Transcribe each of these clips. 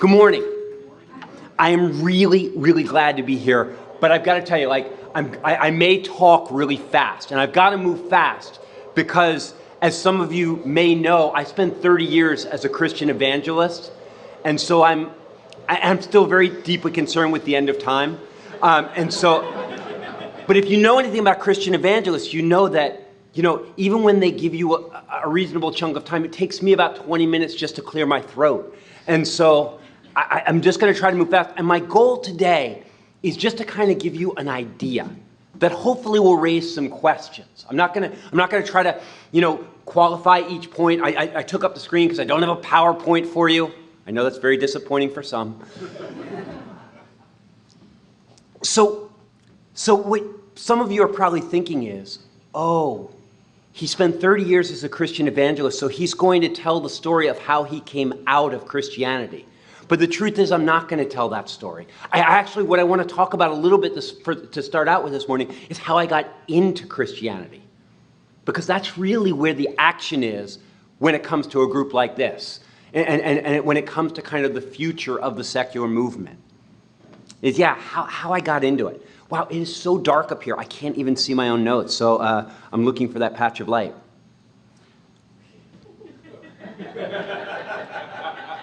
Good morning. I am really, really glad to be here, but I've got to tell you, I may talk really fast, and I've got to move fast because, as some of you may know, I spent 30 years as a Christian evangelist, and so I'm still very deeply concerned with the end of time, but if you know anything about Christian evangelists, you know that, even when they give you a reasonable chunk of time, it takes me about 20 minutes just to clear my throat. And so I'm just going to try to move fast. And my goal today is just to kind of give you an idea that hopefully will raise some questions. I'm not going to try to, qualify each point. I took up the screen because I don't have a PowerPoint for you. I know that's very disappointing for some. So what some of you are probably thinking is, oh, he spent 30 years as a Christian evangelist, so he's going to tell the story of how he came out of Christianity. But the truth is, I'm not going to tell that story. What I want to talk about a little bit to start out with this morning is how I got into Christianity. Because that's really where the action is when it comes to a group like this. And when it comes to kind of the future of the secular movement. How I got into it. Wow, it is so dark up here, I can't even see my own notes, so I'm looking for that patch of light.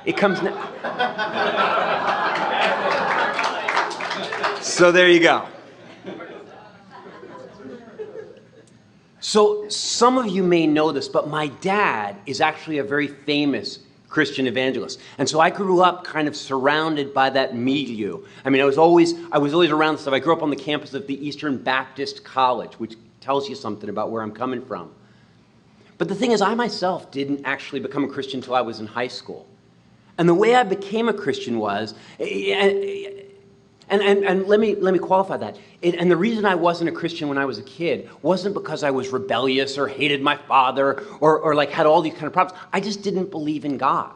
It comes now. So there you go. So some of you may know this, but my dad is actually a very famous Christian evangelist. And so I grew up kind of surrounded by that milieu. I mean, I was always around stuff. I grew up on the campus of the Eastern Baptist College, which tells you something about where I'm coming from. But the thing is, I myself didn't actually become a Christian until I was in high school. And the way I became a Christian was, and let me qualify that. And the reason I wasn't a Christian when I was a kid wasn't because I was rebellious or hated my father or like had all these kind of problems. I just didn't believe in God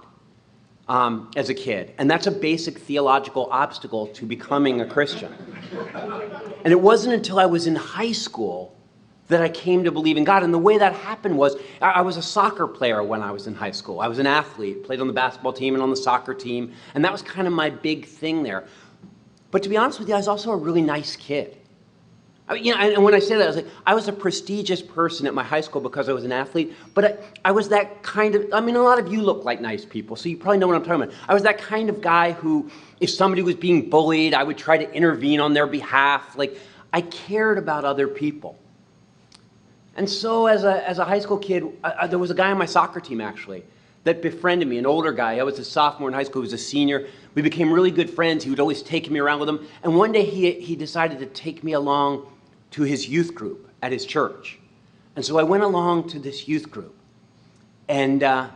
as a kid. And that's a basic theological obstacle to becoming a Christian. And it wasn't until I was in high school that I came to believe in God. And the way that happened was, I was a soccer player when I was in high school. I was an athlete, played on the basketball team and on the soccer team. And that was kind of my big thing there. But to be honest with you, I was also a really nice kid. And when I say that, I was a prestigious person at my high school because I was an athlete, but I was that kind of, a lot of you look like nice people, so you probably know what I'm talking about. I was that kind of guy who, if somebody was being bullied, I would try to intervene on their behalf. Like, I cared about other people. And so as a high school kid, there was a guy on my soccer team, actually, that befriended me, an older guy. I was a sophomore in high school, he was a senior. We became really good friends. He would always take me around with him. And one day he decided to take me along to his youth group at his church. And so I went along to this youth group. And I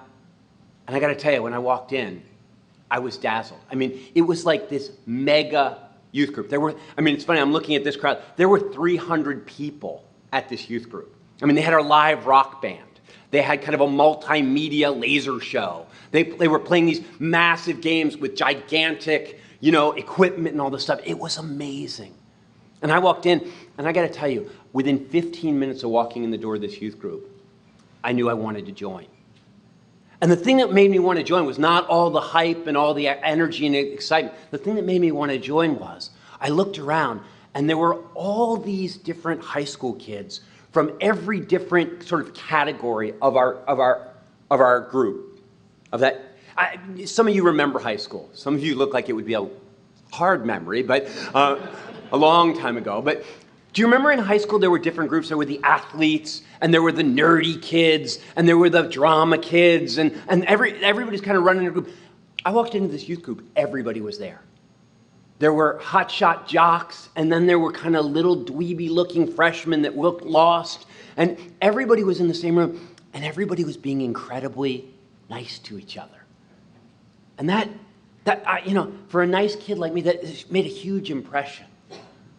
got to tell you, when I walked in, I was dazzled. It was like this mega youth group. It's funny, I'm looking at this crowd. There were 300 people at this youth group. They had our live rock band. They had kind of a multimedia laser show. They were playing these massive games with gigantic, equipment and all this stuff. It was amazing. And I walked in, and I got to tell you, within 15 minutes of walking in the door of this youth group, I knew I wanted to join. And the thing that made me want to join was not all the hype and all the energy and excitement. The thing that made me want to join was, I looked around, and there were all these different high school kids from every different sort of category of our group. Some of you remember high school. Some of you look like it would be a hard memory, but a long time ago. But do you remember in high school there were different groups? There were the athletes, and there were the nerdy kids, and there were the drama kids, and everybody's kind of running a group. I walked into this youth group, everybody was there. There were hotshot jocks, and then there were kind of little dweeby-looking freshmen that looked lost, and everybody was in the same room, and everybody was being incredibly nice to each other. And that for a nice kid like me, that made a huge impression.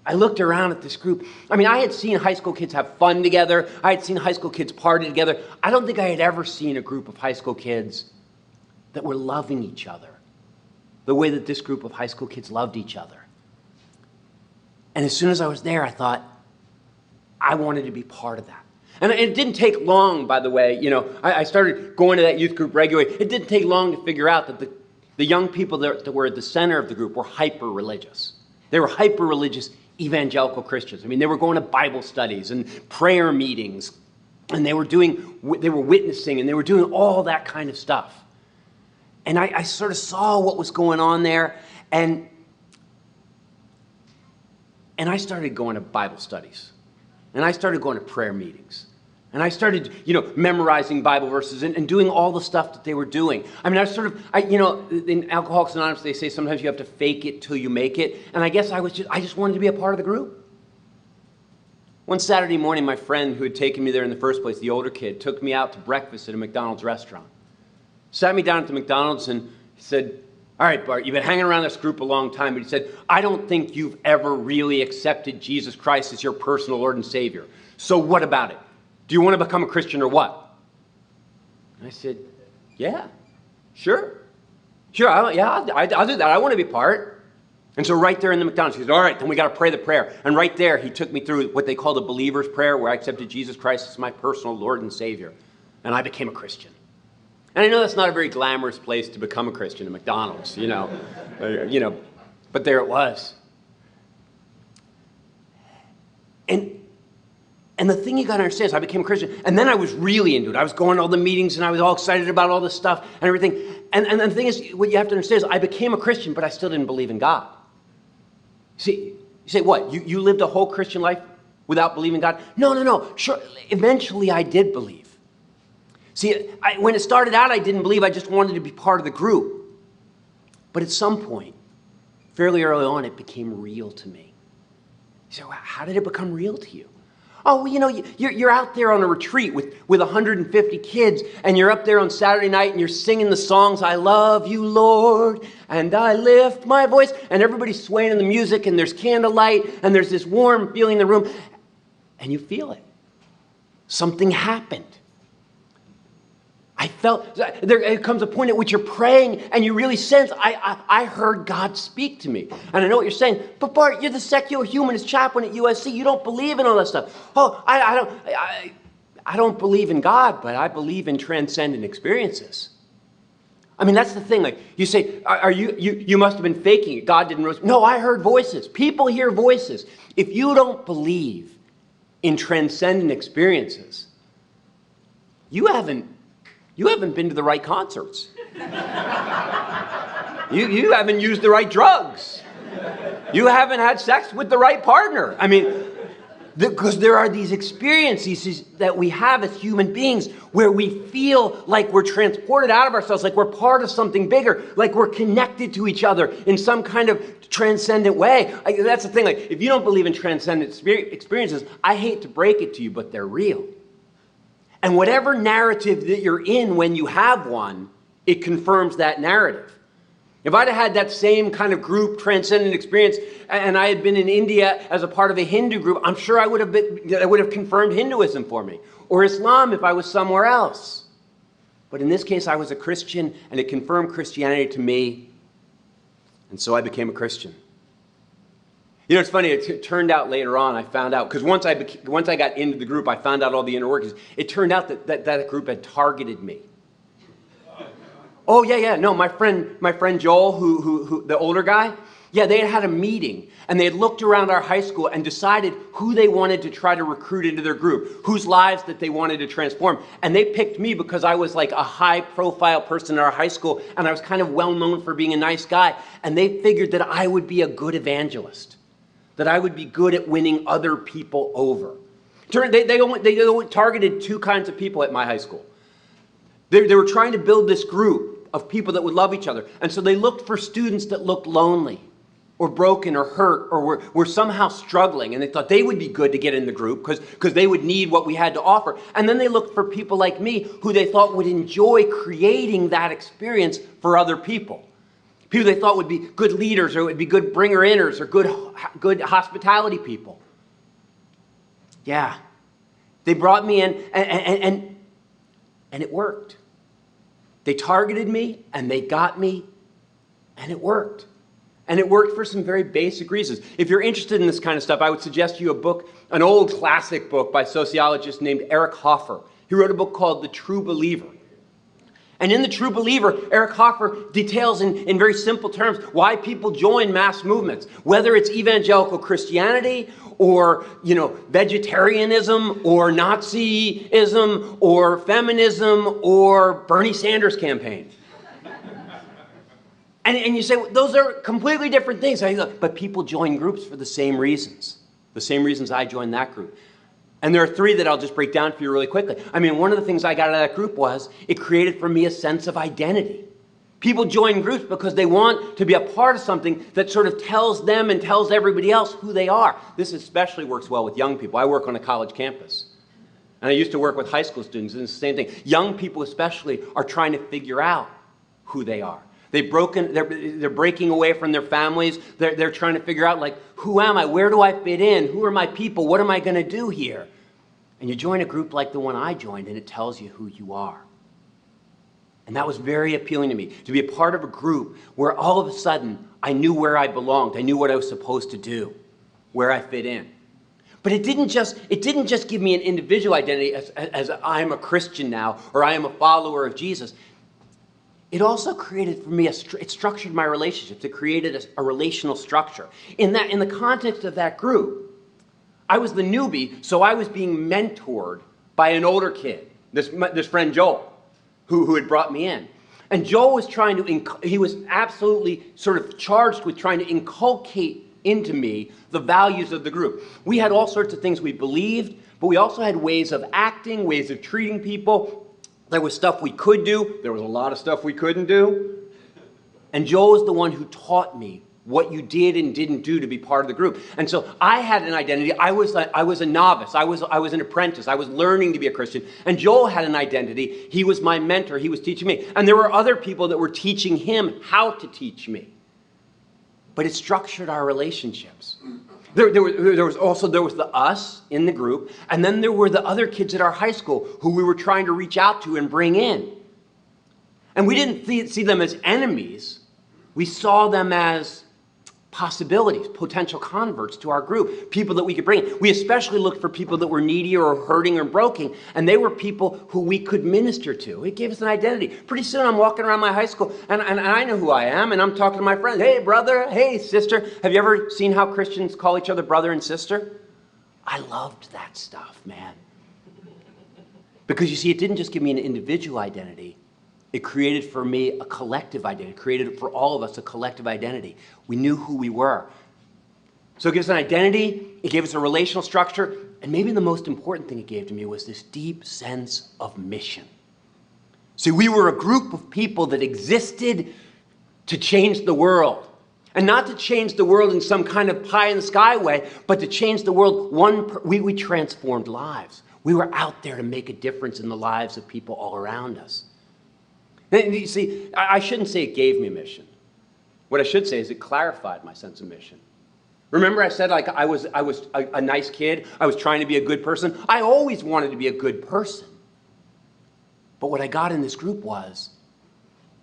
I looked around at this group. I had seen high school kids have fun together. I had seen high school kids party together. I don't think I had ever seen a group of high school kids that were loving each other the way that this group of high school kids loved each other. And as soon as I was there, I thought, I wanted to be part of that. And it didn't take long, by the way. I started going to that youth group regularly. It didn't take long to figure out that The young people that were at the center of the group were hyper-religious. They were hyper-religious evangelical Christians. I mean, they were going to Bible studies and prayer meetings, and they were witnessing, and they were doing all that kind of stuff. And I sort of saw what was going on there, and I started going to Bible studies, and I started going to prayer meetings. And I started, memorizing Bible verses and doing all the stuff that they were doing. I mean, in Alcoholics Anonymous, they say sometimes you have to fake it till you make it. And I guess I just wanted to be a part of the group. One Saturday morning, my friend who had taken me there in the first place, the older kid, took me out to breakfast at a McDonald's restaurant. Sat me down at the McDonald's and he said, "All right, Bart, you've been hanging around this group a long time," but he said, "I don't think you've ever really accepted Jesus Christ as your personal Lord and Savior. So what about it? Do you want to become a Christian or what?" And I said, "Yeah, sure. I'll do that. I want to be part." And so right there in the McDonald's, he said, "All right, then we got to pray the prayer." And right there, he took me through what they call the believer's prayer, where I accepted Jesus Christ as my personal Lord and Savior. And I became a Christian. And I know that's not a very glamorous place to become a Christian, at McDonald's, but there it was. And the thing you got to understand is I became a Christian, and then I was really into it. I was going to all the meetings, and I was all excited about all this stuff and everything. And the thing is, what you have to understand is I became a Christian, but I still didn't believe in God. See, you say, what? You lived a whole Christian life without believing in God? No. Sure, eventually I did believe. See, when it started out, I didn't believe. I just wanted to be part of the group. But at some point, fairly early on, it became real to me. You say, well, how did it become real to you? Oh, well, you're out there on a retreat with 150 kids, and you're up there on Saturday night, and you're singing the songs, "I love you, Lord, and I lift my voice," and everybody's swaying in the music, and there's candlelight, and there's this warm feeling in the room, and you feel it. Something happened. I felt, there comes a point at which you're praying and you really sense, I heard God speak to me. And I know what you're saying, but Bart, you're the secular humanist chaplain at USC. You don't believe in all that stuff. Oh, I don't believe in God, but I believe in transcendent experiences. I mean, that's the thing. Like you say, you must have been faking it. God didn't. No, I heard voices. People hear voices. If you don't believe in transcendent experiences, you haven't been to the right concerts. You haven't used the right drugs. You haven't had sex with the right partner. I mean, because there are these experiences that we have as human beings where we feel like we're transported out of ourselves, like we're part of something bigger, like we're connected to each other in some kind of transcendent way. That's the thing. Like, if you don't believe in transcendent experiences, I hate to break it to you, but they're real. And whatever narrative that you're in when you have one, it confirms that narrative. If I'd have had that same kind of group transcendent experience and I had been in India as a part of a Hindu group, I'm sure that would have confirmed Hinduism for me. Or Islam if I was somewhere else. But in this case, I was a Christian and it confirmed Christianity to me. And so I became a Christian. You know, it's funny, it turned out later on, I found out, because once I got into the group, I found out all the inner workings. It turned out that group had targeted me. Oh, yeah. No, my friend Joel, who the older guy, yeah, they had a meeting, and they had looked around our high school and decided who they wanted to try to recruit into their group, whose lives that they wanted to transform. And they picked me because I was like a high-profile person in our high school, and I was kind of well-known for being a nice guy. And they figured that I would be a good evangelist, that I would be good at winning other people over. They only targeted two kinds of people at my high school. They were trying to build this group of people that would love each other. And so they looked for students that looked lonely or broken or hurt or were somehow struggling. And they thought they would be good to get in the group because they would need what we had to offer. And then they looked for people like me who they thought would enjoy creating that experience for other people. People they thought would be good leaders or would be good bringer-inners or good hospitality people. Yeah. They brought me in and it worked. They targeted me and they got me and it worked. And it worked for some very basic reasons. If you're interested in this kind of stuff, I would suggest you a book, an old classic book by a sociologist named Eric Hoffer. He wrote a book called The True Believer. And in The True Believer, Eric Hoffer details in very simple terms why people join mass movements, whether it's evangelical Christianity or, vegetarianism or Nazism or feminism or Bernie Sanders campaign. And you say, well, those are completely different things. But people join groups for the same reasons I joined that group. And there are three that I'll just break down for you really quickly. One of the things I got out of that group was it created for me a sense of identity. People join groups because they want to be a part of something that sort of tells them and tells everybody else who they are. This especially works well with young people. I work on a college campus. And I used to work with high school students, and it's the same thing. Young people especially are trying to figure out who they are. They're breaking away from their families. They're trying to figure out, who am I? Where do I fit in? Who are my people? What am I going to do here? And you join a group like the one I joined, and it tells you who you are. And that was very appealing to me, to be a part of a group where all of a sudden I knew where I belonged. I knew what I was supposed to do, where I fit in. But it didn't just give me an individual identity as I'm a Christian now, or I am a follower of Jesus. It also created for me, it structured my relationships. It created a relational structure. In the context of that group, I was the newbie, so I was being mentored by an older kid, this friend Joel, who had brought me in. And Joel was he was absolutely sort of charged with trying to inculcate into me the values of the group. We had all sorts of things we believed, but we also had ways of acting, ways of treating people. There was stuff we could do. There was a lot of stuff we couldn't do. And Joel was the one who taught me what you did and didn't do to be part of the group. And so I had an identity. I was a novice. I was an apprentice. I was learning to be a Christian. And Joel had an identity. He was my mentor. He was teaching me. And there were other people that were teaching him how to teach me. But it structured our relationships. There was the us in the group, and then there were the other kids at our high school who we were trying to reach out to and bring in. And we didn't see them as enemies. We saw them as possibilities, potential converts to our group, people that we could bring in. We especially looked for people that were needy or hurting or broken, and they were people who we could minister to. It gave us an identity. Pretty soon I'm walking around my high school, and I know who I am, and I'm talking to my friends. Hey, brother. Hey, sister. Have you ever seen how Christians call each other brother and sister? I loved that stuff, man. Because you see, it didn't just give me an individual identity. It created for me a collective identity. It created for all of us a collective identity. We knew who we were. So it gives us an identity. It gave us a relational structure. And maybe the most important thing it gave to me was this deep sense of mission. See, we were a group of people that existed to change the world. And not to change the world in some kind of pie-in-the-sky way, but to change the world. We transformed lives. We were out there to make a difference in the lives of people all around us. You see, I shouldn't say it gave me a mission. What I should say is it clarified my sense of mission. Remember I said I was a nice kid. I was trying to be a good person. I always wanted to be a good person. But what I got in this group was,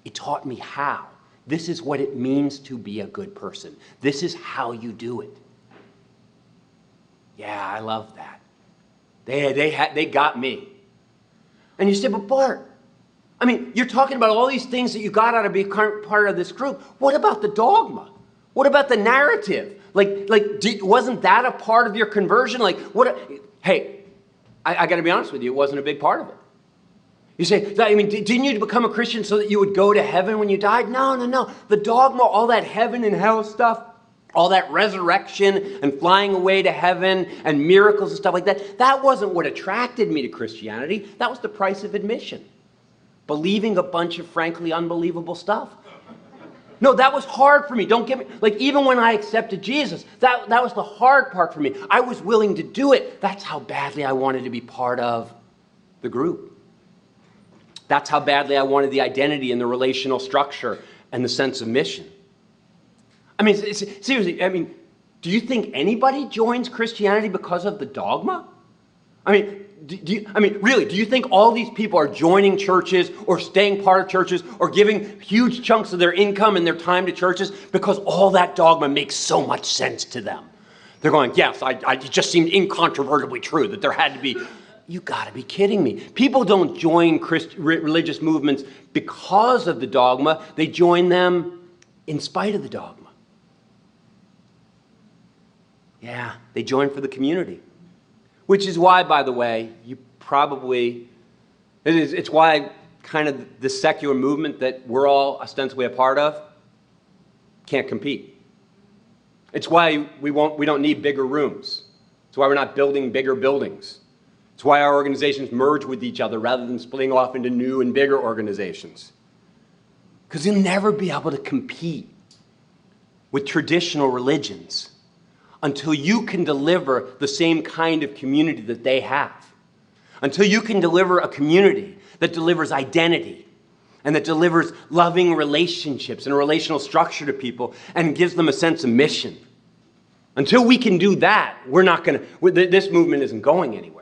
it taught me how. This is what it means to be a good person. This is how you do it. Yeah, I love that. They got me. And you say, but Bart, you're talking about all these things that you got out of being part of this group. What about the dogma? What about the narrative? Wasn't that a part of your conversion? Hey, I got to be honest with you, it wasn't a big part of it. You say, didn't you become a Christian so that you would go to heaven when you died? No. The dogma, all that heaven and hell stuff, all that resurrection and flying away to heaven and miracles and stuff like that, that wasn't what attracted me to Christianity. That was the price of admission. Believing a bunch of frankly unbelievable stuff. No, that was hard for me. Don't get me, even when I accepted Jesus, that was the hard part for me. I was willing to do it. That's how badly I wanted to be part of the group. That's how badly I wanted the identity and the relational structure and the sense of mission. Seriously, do you think anybody joins Christianity because of the dogma? Do you think all these people are joining churches or staying part of churches or giving huge chunks of their income and their time to churches because all that dogma makes so much sense to them? They're going, yes, it just seemed incontrovertibly true that there had to be. you got to be kidding me. People don't join religious movements because of the dogma. They join them in spite of the dogma. Yeah, they join for the community. Which is why, by the way, it's why kind of the secular movement that we're all ostensibly a part of can't compete. It's why we don't need bigger rooms. It's why we're not building bigger buildings. It's why our organizations merge with each other rather than splitting off into new and bigger organizations. Because you'll never be able to compete with traditional religions until you can deliver the same kind of community that they have. Until you can deliver a community that delivers identity and that delivers loving relationships and a relational structure to people and gives them a sense of mission. Until we can do that, this movement isn't going anywhere.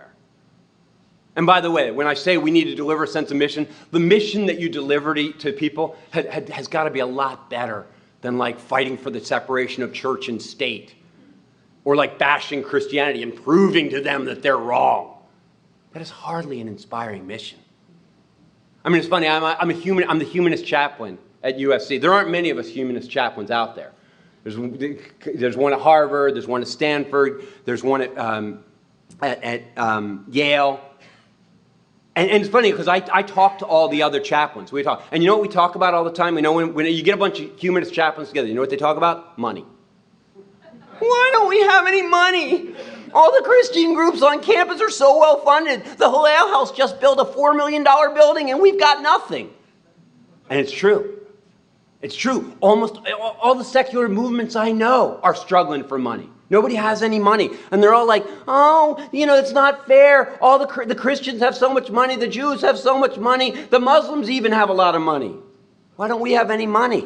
And by the way, when I say we need to deliver a sense of mission, the mission that you deliver to people has got to be a lot better than like fighting for the separation of church and state, or like bashing Christianity and proving to them that they're wrong. That is hardly an inspiring mission. I mean, it's funny, I'm the Humanist Chaplain at USC. There aren't many of us Humanist Chaplains out there. There's one at Harvard, there's one at Stanford, there's one at Yale. And it's funny because I talk to all the other chaplains. We talk, and you know what we talk about all the time? You know, when you get a bunch of Humanist chaplains together, you know what they talk about? Money. Why don't we have any money? All the Christian groups on campus are so well funded. The Hillel House just built a $4 million building and we've got nothing. And it's true. It's true. Almost all the secular movements I know are struggling for money. Nobody has any money. And they're all like, oh, it's not fair. All the Christians have so much money. The Jews have so much money. The Muslims even have a lot of money. Why don't we have any money?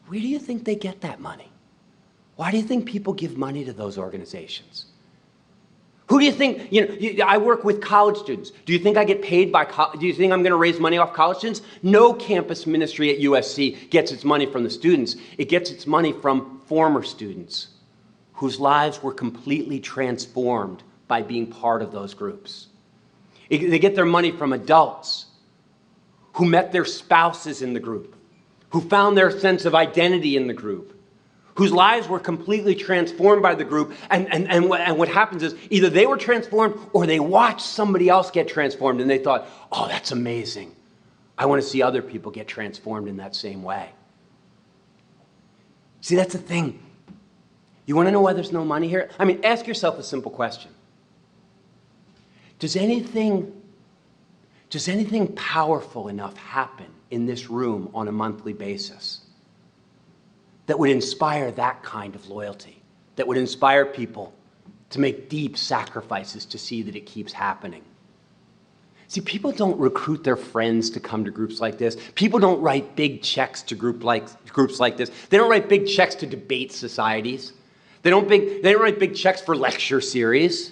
Where do you think they get that money? Why do you think people give money to those organizations? Who do you think, I work with college students. Do you think I get paid do you think I'm going to raise money off college students? No campus ministry at USC gets its money from the students. It gets its money from former students whose lives were completely transformed by being part of those groups. They get their money from adults who met their spouses in the group, who found their sense of identity in the group, whose lives were completely transformed by the group. And what happens is either they were transformed or they watched somebody else get transformed and they thought, oh, that's amazing. I want to see other people get transformed in that same way. See, that's the thing. You want to know why there's no money here? I mean, ask yourself a simple question. Does anything powerful enough happen in this room on a monthly basis that would inspire that kind of loyalty, that would inspire people to make deep sacrifices to see that it keeps happening? See, people don't recruit their friends to come to groups like this. People don't write big checks to groups like this. They don't write big checks to debate societies. They don't write big checks for lecture series.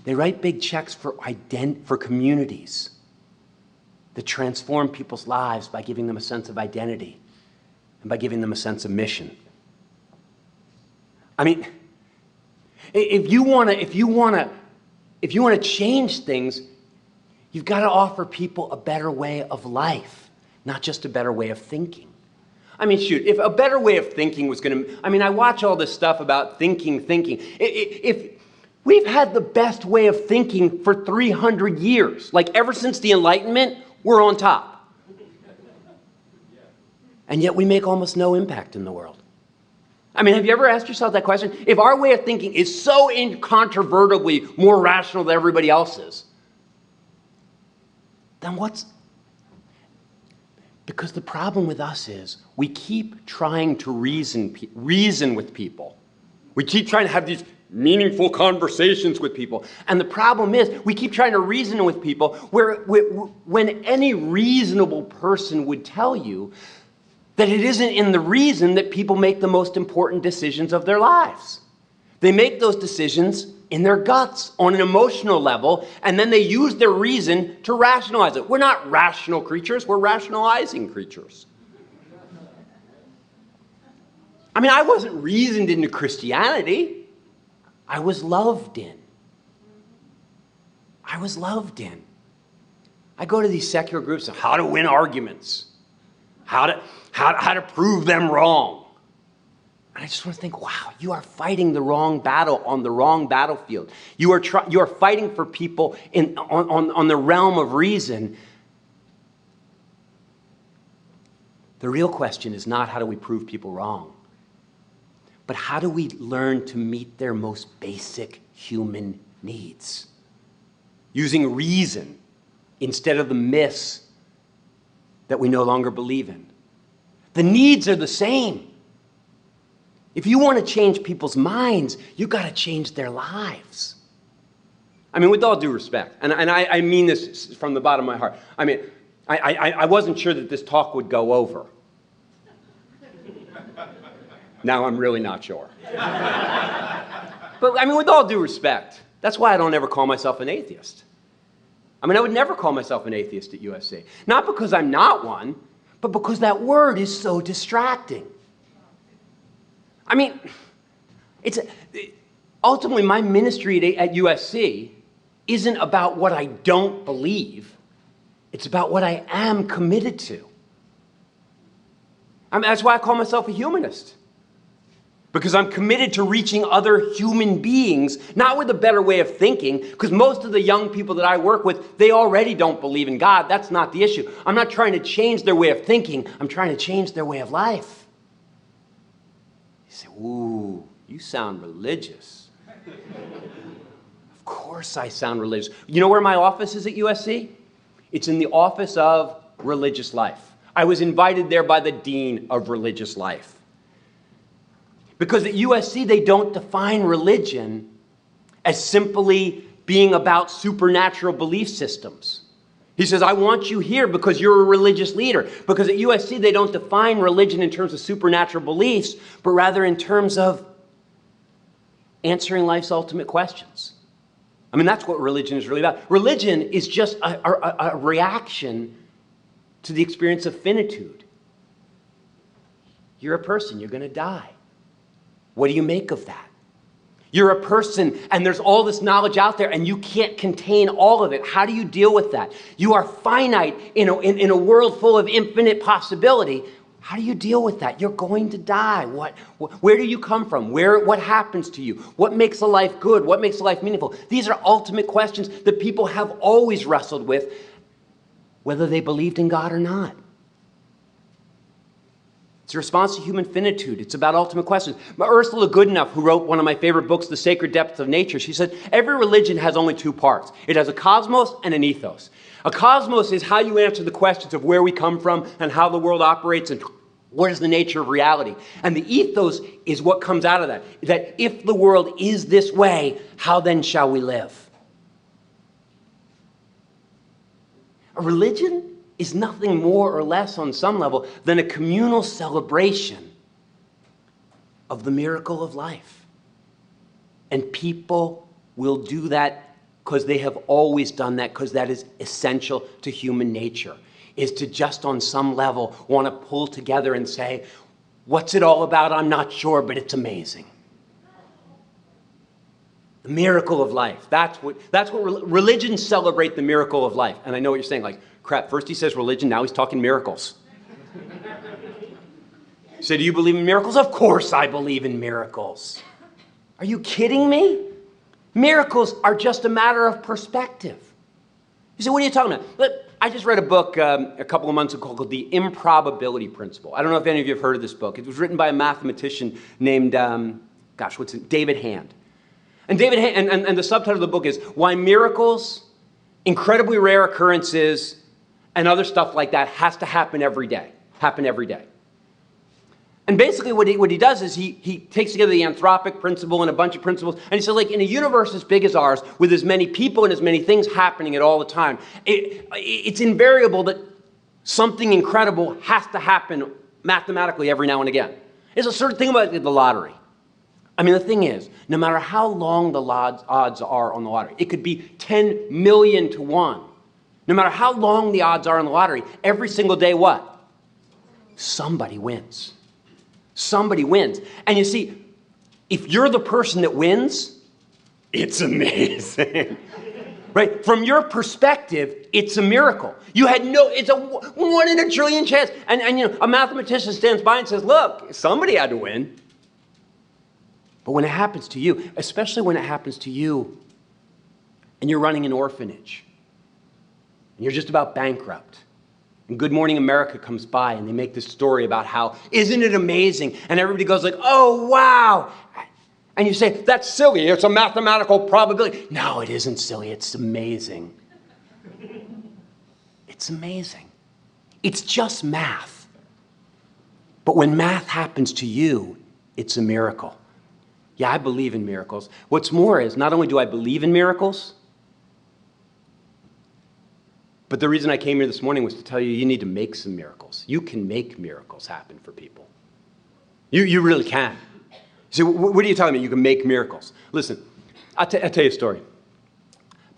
They write big checks for communities that transform people's lives by giving them a sense of identity and by giving them a sense of mission. I mean, if you want to change things, you've got to offer people a better way of life, not just a better way of thinking. I mean, shoot, if a better way of thinking was going to... I mean, I watch all this stuff about thinking. If we've had the best way of thinking for 300 years, like ever since the Enlightenment, we're on top. And yet we make almost no impact in the world. I mean, have you ever asked yourself that question? If our way of thinking is so incontrovertibly more rational than everybody else's, then what's... Because the problem with us is we keep trying to reason with people. We keep trying to have these meaningful conversations with people. And the problem is we keep trying to reason with people when any reasonable person would tell you that it isn't in the reason that people make the most important decisions of their lives. They make those decisions in their guts, on an emotional level, and then they use their reason to rationalize it. We're not rational creatures, we're rationalizing creatures. I mean, I wasn't reasoned into Christianity. I was loved in. I was loved in. I go to these secular groups of how to win arguments, how to prove them wrong. And I just want to think, wow, you are fighting the wrong battle on the wrong battlefield. You are fighting for people on the realm of reason. The real question is not how do we prove people wrong, but how do we learn to meet their most basic human needs? Using reason instead of the myths that we no longer believe in. The needs are the same. If you want to change people's minds, you've got to change their lives. I mean, with all due respect, and I mean this from the bottom of my heart. I mean, I wasn't sure that this talk would go over. Now I'm really not sure. But I mean, with all due respect, that's why I don't ever call myself an atheist. I mean, I would never call myself an atheist at USC. Not because I'm not one, but because that word is so distracting. I mean, ultimately my ministry at USC isn't about what I don't believe. It's about what I am committed to. I mean, that's why I call myself a humanist. Because I'm committed to reaching other human beings, not with a better way of thinking, because most of the young people that I work with, they already don't believe in God. That's not the issue. I'm not trying to change their way of thinking. I'm trying to change their way of life. You say, ooh, you sound religious. Of course I sound religious. You know where my office is at USC? It's in the Office of Religious Life. I was invited there by the Dean of Religious Life. Because at USC, they don't define religion as simply being about supernatural belief systems. He says, I want you here because you're a religious leader. Because at USC, they don't define religion in terms of supernatural beliefs, but rather in terms of answering life's ultimate questions. I mean, that's what religion is really about. Religion is just a reaction to the experience of finitude. You're a person, you're going to die. What do you make of that? You're a person, and there's all this knowledge out there, and you can't contain all of it. How do you deal with that? You are finite in a world full of infinite possibility. How do you deal with that? You're going to die. Where do you come from? What happens to you? What makes a life good? What makes a life meaningful? These are ultimate questions that people have always wrestled with, whether they believed in God or not. It's a response to human finitude. It's about ultimate questions. Ursula Goodenough, who wrote one of my favorite books, The Sacred Depths of Nature, she said, every religion has only two parts. It has a cosmos and an ethos. A cosmos is how you answer the questions of where we come from and how the world operates and what is the nature of reality. And the ethos is what comes out of that. That if the world is this way, how then shall we live? A religion is nothing more or less on some level than a communal celebration of the miracle of life. And people will do that because they have always done that, because that is essential to human nature, is to just on some level want to pull together and say, what's it all about? I'm not sure, but it's amazing. The miracle of life. That's what religions celebrate, the miracle of life. And I know what you're saying, like, crap, first he says religion, now he's talking miracles. So do you believe in miracles? Of course I believe in miracles. Are you kidding me? Miracles are just a matter of perspective. You say, what are you talking about? I just read a book a couple of months ago called The Improbability Principle. I don't know if any of you have heard of this book. It was written by a mathematician named, David Hand. And and the subtitle of the book is Why Miracles, Incredibly Rare Occurrences, and other stuff like that has to happen every day. And basically what he does is he takes together the anthropic principle and a bunch of principles, and he says, like, in a universe as big as ours, with as many people and as many things happening at all the time, it's invariable that something incredible has to happen mathematically every now and again. It's a sort of thing about the lottery. I mean, the thing is, no matter how long the odds are on the lottery, it could be 10 million to 1. No matter how long the odds are on the lottery, every single day, what? Somebody wins. Somebody wins. And you see, if you're the person that wins, it's amazing. Right? From your perspective, it's a miracle. You had it's a 1 in a trillion chance. And you know, a mathematician stands by and says, look, somebody had to win. But when it happens to you, especially when it happens to you and you're running an orphanage and you're just about bankrupt, and Good Morning America comes by and they make this story about how, isn't it amazing? And everybody goes like, oh, wow. And you say, that's silly. It's a mathematical probability. No, it isn't silly. It's amazing. It's amazing. It's just math. But when math happens to you, it's a miracle. Yeah, I believe in miracles. What's more is, not only do I believe in miracles, but the reason I came here this morning was to tell you, you need to make some miracles. You can make miracles happen for people. You really can. So what are you telling me? You can make miracles. Listen, I'll tell you a story.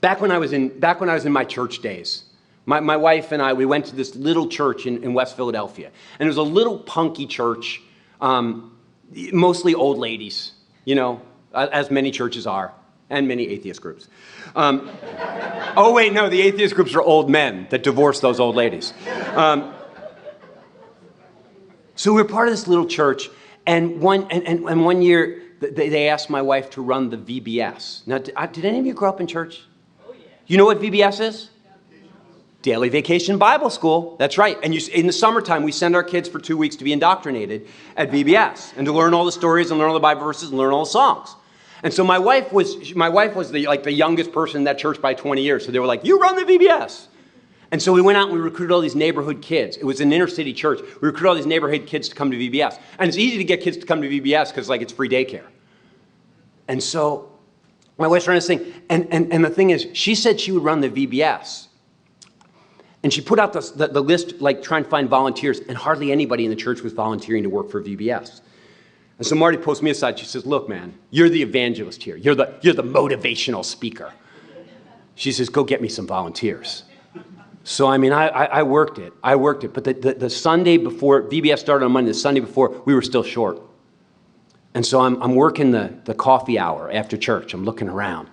Back when I was in my church days, my wife and I, we went to this little church in West Philadelphia. And it was a little punky church, mostly old ladies, you know, as many churches are, and many atheist groups. Oh, wait, no, the atheist groups are old men that divorced those old ladies. So we were part of this little church. And one year, they asked my wife to run the VBS. Now, did any of you grow up in church? Oh, yeah. You know what VBS is? Daily Vacation Bible School. That's right. And in the summertime, we send our kids for 2 weeks to be indoctrinated at VBS and to learn all the stories and learn all the Bible verses and learn all the songs. And so my wife was the youngest person in that church by 20 years. So they were like, you run the VBS. And so we went out and we recruited all these neighborhood kids. It was an inner city church. We recruited all these neighborhood kids to come to VBS. And it's easy to get kids to come to VBS because it's free daycare. And so my wife's trying to sing. And the thing is, she said she would run the VBS. And she put out the list, trying to find volunteers. And hardly anybody in the church was volunteering to work for VBS. And so Marty pulls me aside. She says, look, man, you're the evangelist here. You're the motivational speaker. She says, go get me some volunteers. So, I mean, I worked it. But the Sunday before, VBS started on Monday, the Sunday before, we were still short. And so I'm working the coffee hour after church. I'm looking around.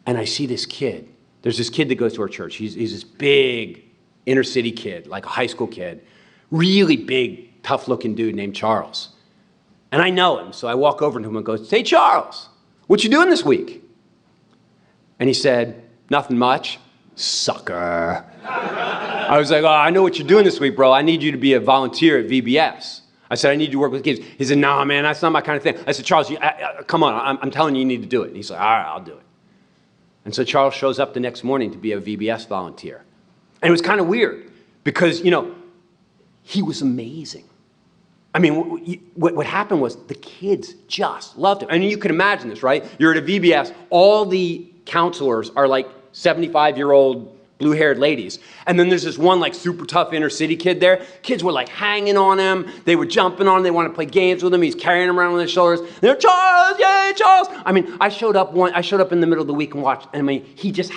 And I see this kid. There's this kid that goes to our church. He's this big inner city kid, like a high school kid. Really big, tough-looking dude named Charles. And I know him. So I walk over to him and go, hey, Charles, what you doing this week? And he said, nothing much. Sucker. I was like, oh, I know what you're doing this week, bro. I need you to be a volunteer at VBS. I said, I need you to work with kids. He said, nah, man, that's not my kind of thing. I said, Charles, come on, I'm telling you, you need to do it. And he's like, all right, I'll do it. And so Charles shows up the next morning to be a VBS volunteer. And it was kind of weird because, you know, he was amazing. I mean, what happened was the kids just loved him. I mean, you can imagine this, right? You're at a VBS. All the counselors are like 75-year-old blue-haired ladies. And then there's this one super tough inner city kid there. Kids were hanging on him. They were jumping on him. They wanted to play games with him. He's carrying him around on his shoulders. They're, Charles, yay, Charles. I mean, I showed up in the middle of the week and watched. And I mean, he just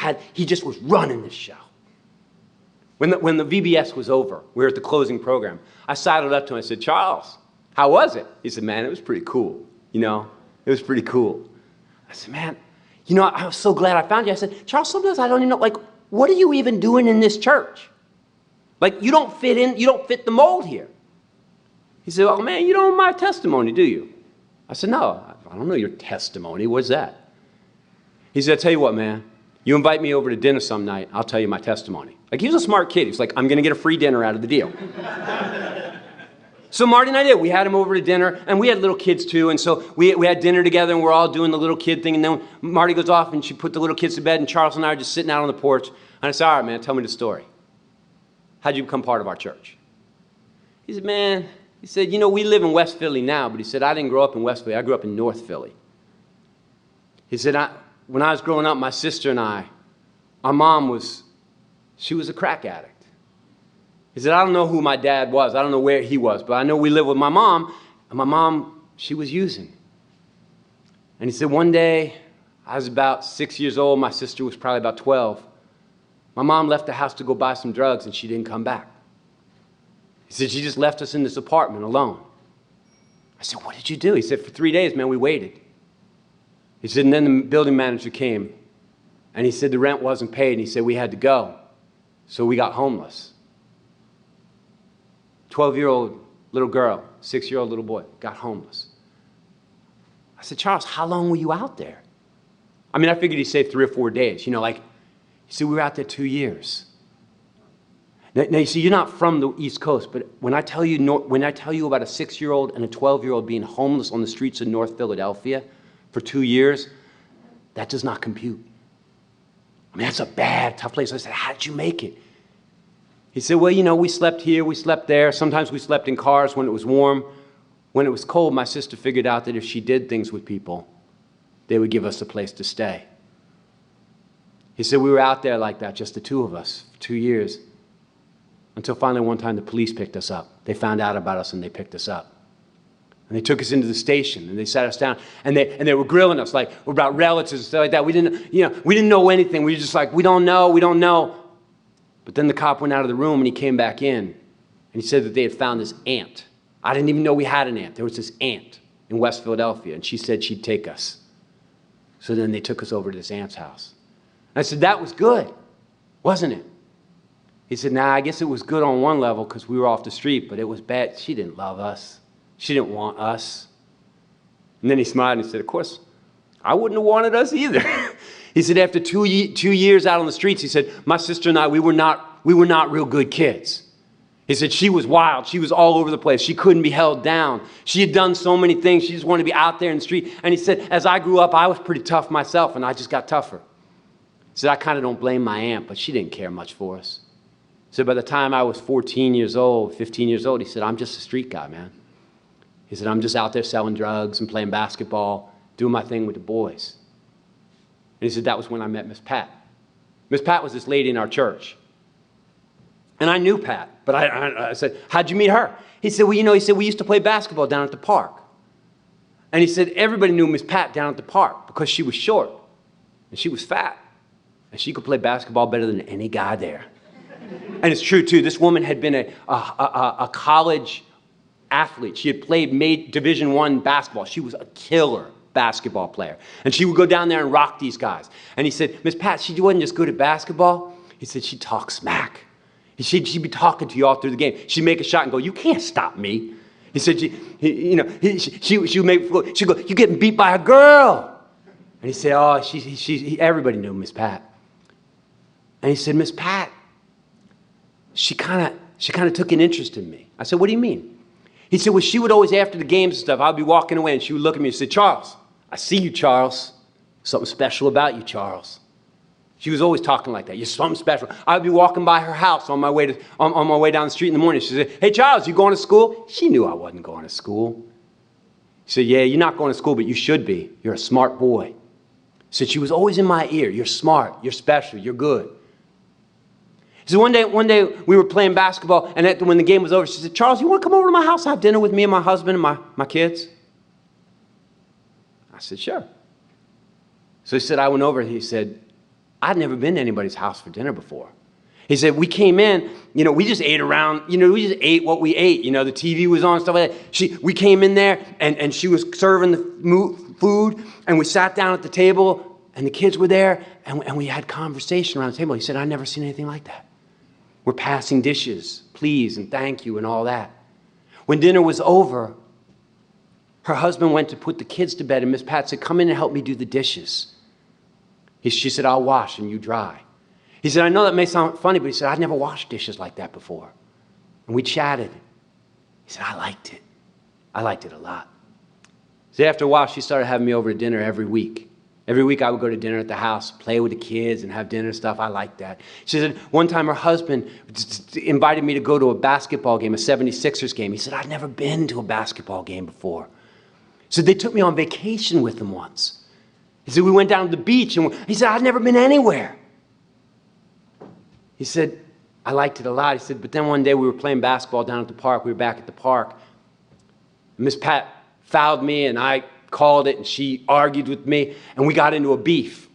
was running this show. When the VBS was over, we were at the closing program. I sidled up to him. I said, Charles, how was it? He said, man, it was pretty cool. You know, it was pretty cool. I said, man, you know, I was so glad I found you. I said, Charles, sometimes I don't even know, what are you even doing in this church? You don't fit the mold here. He said, oh, man, you don't know my testimony, do you? I said, no, I don't know your testimony. What's that? He said, I'll tell you what, man. You invite me over to dinner some night, I'll tell you my testimony. He was a smart kid. He was like, I'm going to get a free dinner out of the deal. So Marty and I did. We had him over to dinner, and we had little kids too. And so we had dinner together, and we're all doing the little kid thing. And then Marty goes off, and she put the little kids to bed, and Charles and I are just sitting out on the porch. And I said, all right, man, tell me the story. How'd you become part of our church? He said, man, you know, we live in West Philly now, but he said, I didn't grow up in West Philly. I grew up in North Philly. He said, when I was growing up, my sister and I, our mom she was a crack addict. He said, I don't know who my dad was. I don't know where he was, but I know we lived with my mom, and my mom, she was using. And he said, one day, I was about 6 years old. My sister was probably about 12. My mom left the house to go buy some drugs, and she didn't come back. He said, she just left us in this apartment alone. I said, what did you do? He said, for 3 days, man, we waited. He said, and then the building manager came, and he said the rent wasn't paid, and he said we had to go. So we got homeless. 12-year-old little girl, 6-year-old little boy, got homeless. I said, Charles, how long were you out there? I mean, I figured he'd say 3 or 4 days. You know, like, he said, we were out there 2 years. Now, you see, you're not from the East Coast, but when I tell you about a 6-year-old and a 12-year-old being homeless on the streets of North Philadelphia for 2 years, that does not compute. I mean, that's a bad, tough place. I said, how did you make it? He said, well, you know, we slept here, we slept there. Sometimes we slept in cars when it was warm. When it was cold, my sister figured out that if she did things with people, they would give us a place to stay. He said, we were out there like that, just the two of us, for 2 years. Until finally one time the police picked us up. They found out about us and they picked us up. And they took us into the station and they sat us down and they were grilling us like about relatives and stuff like that. We didn't know anything. We were just like, we don't know. But then the cop went out of the room and he came back in and he said that they had found this aunt. I didn't even know we had an aunt. There was this aunt in West Philadelphia and she said she'd take us. So then they took us over to this aunt's house. And I said, that was good, wasn't it? He said, nah, I guess it was good on one level because we were off the street, but it was bad. She didn't love us. She didn't want us. And then he smiled and he said, of course, I wouldn't have wanted us either. He said, after 2 years out on the streets, he said, my sister and I, we were not real good kids. He said, she was wild. She was all over the place. She couldn't be held down. She had done so many things. She just wanted to be out there in the street. And he said, as I grew up, I was pretty tough myself, and I just got tougher. He said, I kind of don't blame my aunt, but she didn't care much for us. So by the time I was 14 years old, 15 years old, he said, I'm just a street guy, man. He said, I'm just out there selling drugs and playing basketball, doing my thing with the boys. And he said, that was when I met Miss Pat. Miss Pat was this lady in our church. And I knew Pat, but I said, how'd you meet her? He said, well, you know, he said, we used to play basketball down at the park. And he said, everybody knew Miss Pat down at the park because she was short and she was fat. And she could play basketball better than any guy there. And it's true, too. This woman had been a college athlete. She had played Division I basketball. She was a killer basketball player. And she would go down there and rock these guys. And he said, Miss Pat, she wasn't just good at basketball. He said, she'd talk smack. She'd be talking to you all through the game. She'd make a shot and go, you can't stop me. He said, she would make, she'd go, you're getting beat by a girl. And he said, oh, everybody knew Miss Pat. And he said, Miss Pat, she kind of took an interest in me. I said, what do you mean? He said, well, she would always, after the games and stuff, I'd be walking away and she would look at me and say, Charles, I see you, Charles. Something special about you, Charles. She was always talking like that. You're something special. I'd be walking by her house on my way down the street in the morning. She said, hey, Charles, you going to school? She knew I wasn't going to school. He said, yeah, you're not going to school, but you should be. You're a smart boy. He said, she was always in my ear. You're smart. You're special. You're good. So one day we were playing basketball, and when the game was over, she said, Charles, you want to come over to my house and have dinner with me and my husband and my kids? I said, sure. So he said, I went over, and he said, I'd never been to anybody's house for dinner before. He said, we came in, we just ate around, we just ate what we ate. The TV was on, stuff like that. We came in there, and she was serving the food, and we sat down at the table, and the kids were there, and we had conversation around the table. He said, I've never seen anything like that. We're passing dishes, please and thank you and all that. When dinner was over, her husband went to put the kids to bed, and Miss Pat said, come in and help me do the dishes. She said, I'll wash and you dry. He said, I know that may sound funny, but he said, I'd never washed dishes like that before. And we chatted. He said, I liked it. I liked it a lot. So after a while, she started having me over to dinner every week. Every week I would go to dinner at the house, play with the kids and have dinner and stuff. I liked that. She said one time her husband invited me to go to a basketball game, a 76ers game. He said, I'd never been to a basketball game before. So they took me on vacation with them once. He said, we went down to the beach, and he said, I'd never been anywhere. He said, I liked it a lot. He said, but then one day we were playing basketball down at the park. We were back at the park. Miss Pat fouled me, and I called it, and she argued with me, and we got into a beef.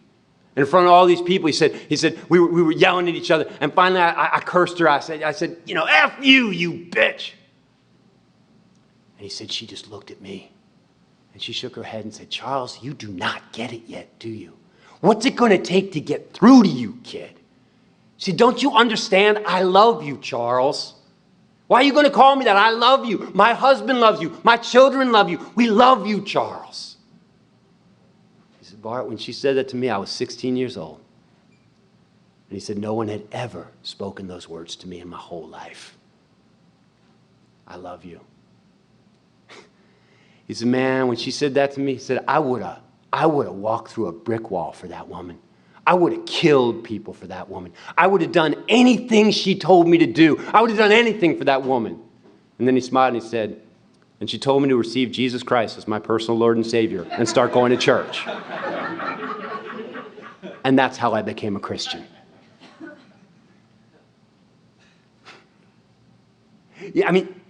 And in front of all these people, he said we were yelling at each other, and finally I cursed her. I said, F you, you bitch. And he said, she just looked at me. And she shook her head and said, Charles, you do not get it yet, do you? What's it going to take to get through to you, kid? See, don't you understand? I love you, Charles. Why are you going to call me that? I love you. My husband loves you. My children love you. We love you, Charles. He said, Bart, when she said that to me, I was 16 years old. And he said, no one had ever spoken those words to me in my whole life. I love you. He said, man, when she said that to me, he said, I would have walked through a brick wall for that woman. I would have killed people for that woman. I would have done anything she told me to do. I would have done anything for that woman. And then he smiled and he said, and she told me to receive Jesus Christ as my personal Lord and Savior and start going to church. And that's how I became a Christian. Yeah, I mean,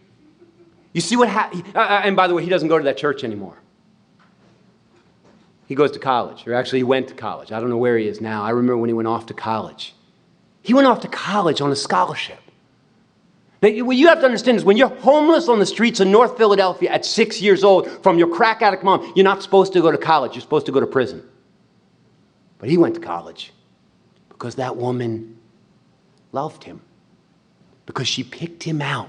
you see what happened? And by the way, he doesn't go to that church anymore. He goes to college, or actually he went to college. I don't know where he is now. I remember when he went off to college. He went off to college on a scholarship. Now, what you have to understand is when you're homeless on the streets of North Philadelphia at 6 years old from your crack addict mom, you're not supposed to go to college. You're supposed to go to prison. But he went to college because that woman loved him, because she picked him out.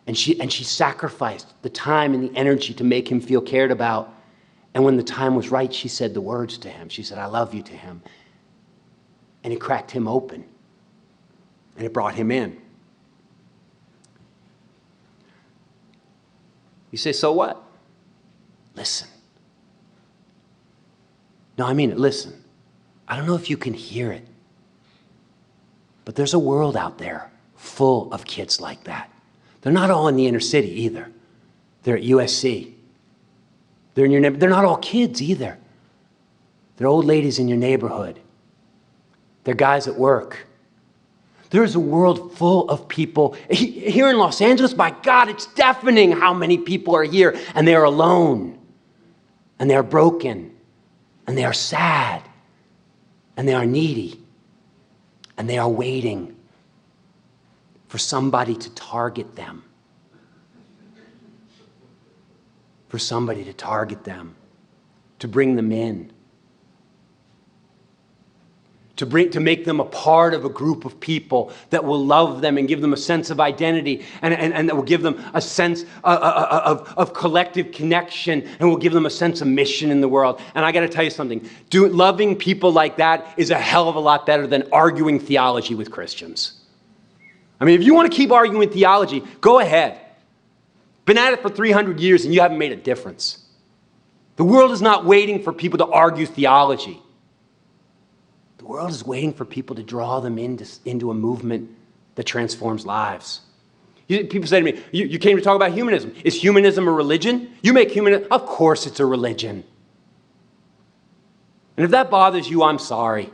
And she sacrificed the time and the energy to make him feel cared about. And when the time was right, she said the words to him. She said, I love you to him. And it cracked him open. And it brought him in. You say, so what? Listen. No, I mean it. Listen. I don't know if you can hear it, but there's a world out there full of kids like that. They're not all in the inner city either. They're at USC. They're in your neighborhood. They're not all kids either. They're old ladies in your neighborhood. They're guys at work. There is a world full of people. Here in Los Angeles, by God, it's deafening how many people are here, and they are alone, and they are broken, and they are sad, and they are needy, and they are waiting for somebody to target them. For somebody to target them, to bring them in, to make them a part of a group of people that will love them and give them a sense of identity and that will give them a sense of collective connection and will give them a sense of mission in the world. And I got to tell you something, loving people like that is a hell of a lot better than arguing theology with Christians. I mean, if you want to keep arguing theology, go ahead. Been at it for 300 years and you haven't made a difference. The world is not waiting for people to argue theology. The world is waiting for people to draw them into a movement that transforms lives. People say to me, you came to talk about humanism. Is humanism a religion? You make humanism, of course it's a religion. And if that bothers you, I'm sorry.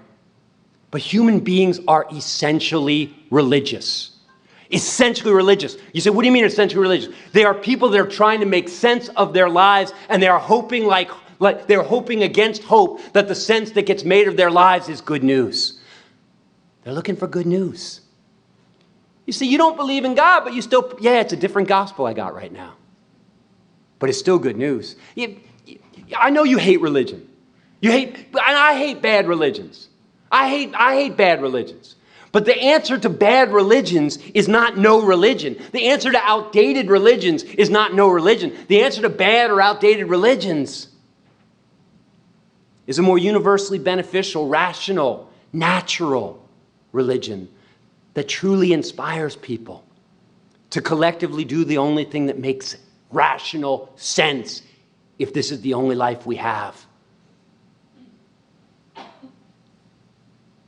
But human beings are essentially religious. Essentially religious. You say, what do you mean essentially religious? They are people that are trying to make sense of their lives, and they are hoping like they're hoping against hope that the sense that gets made of their lives is good news. They're looking for good news. You see, you don't believe in God, but you still, yeah, it's a different gospel I got right now. But it's still good news. I know you hate religion. And I hate bad religions. I hate bad religions. But the answer to bad religions is not no religion. The answer to outdated religions is not no religion. The answer to bad or outdated religions is a more universally beneficial, rational, natural religion that truly inspires people to collectively do the only thing that makes rational sense if this is the only life we have.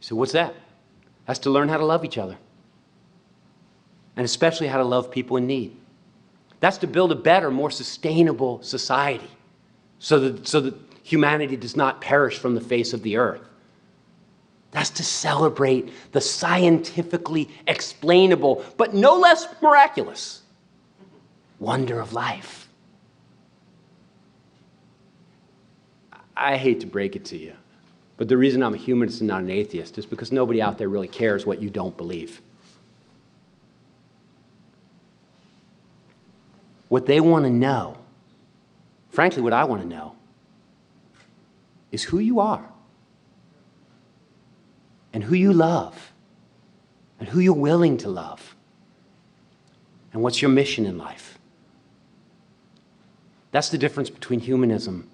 So what's that? That's to learn how to love each other. And especially how to love people in need. That's to build a better, more sustainable society so that humanity does not perish from the face of the earth. That's to celebrate the scientifically explainable, but no less miraculous, wonder of life. I hate to break it to you, but the reason I'm a humanist and not an atheist is because nobody out there really cares what you don't believe. What they want to know Frankly, what I want to know is who you are, and who you love, and who you're willing to love, and what's your mission in life. That's the difference between humanism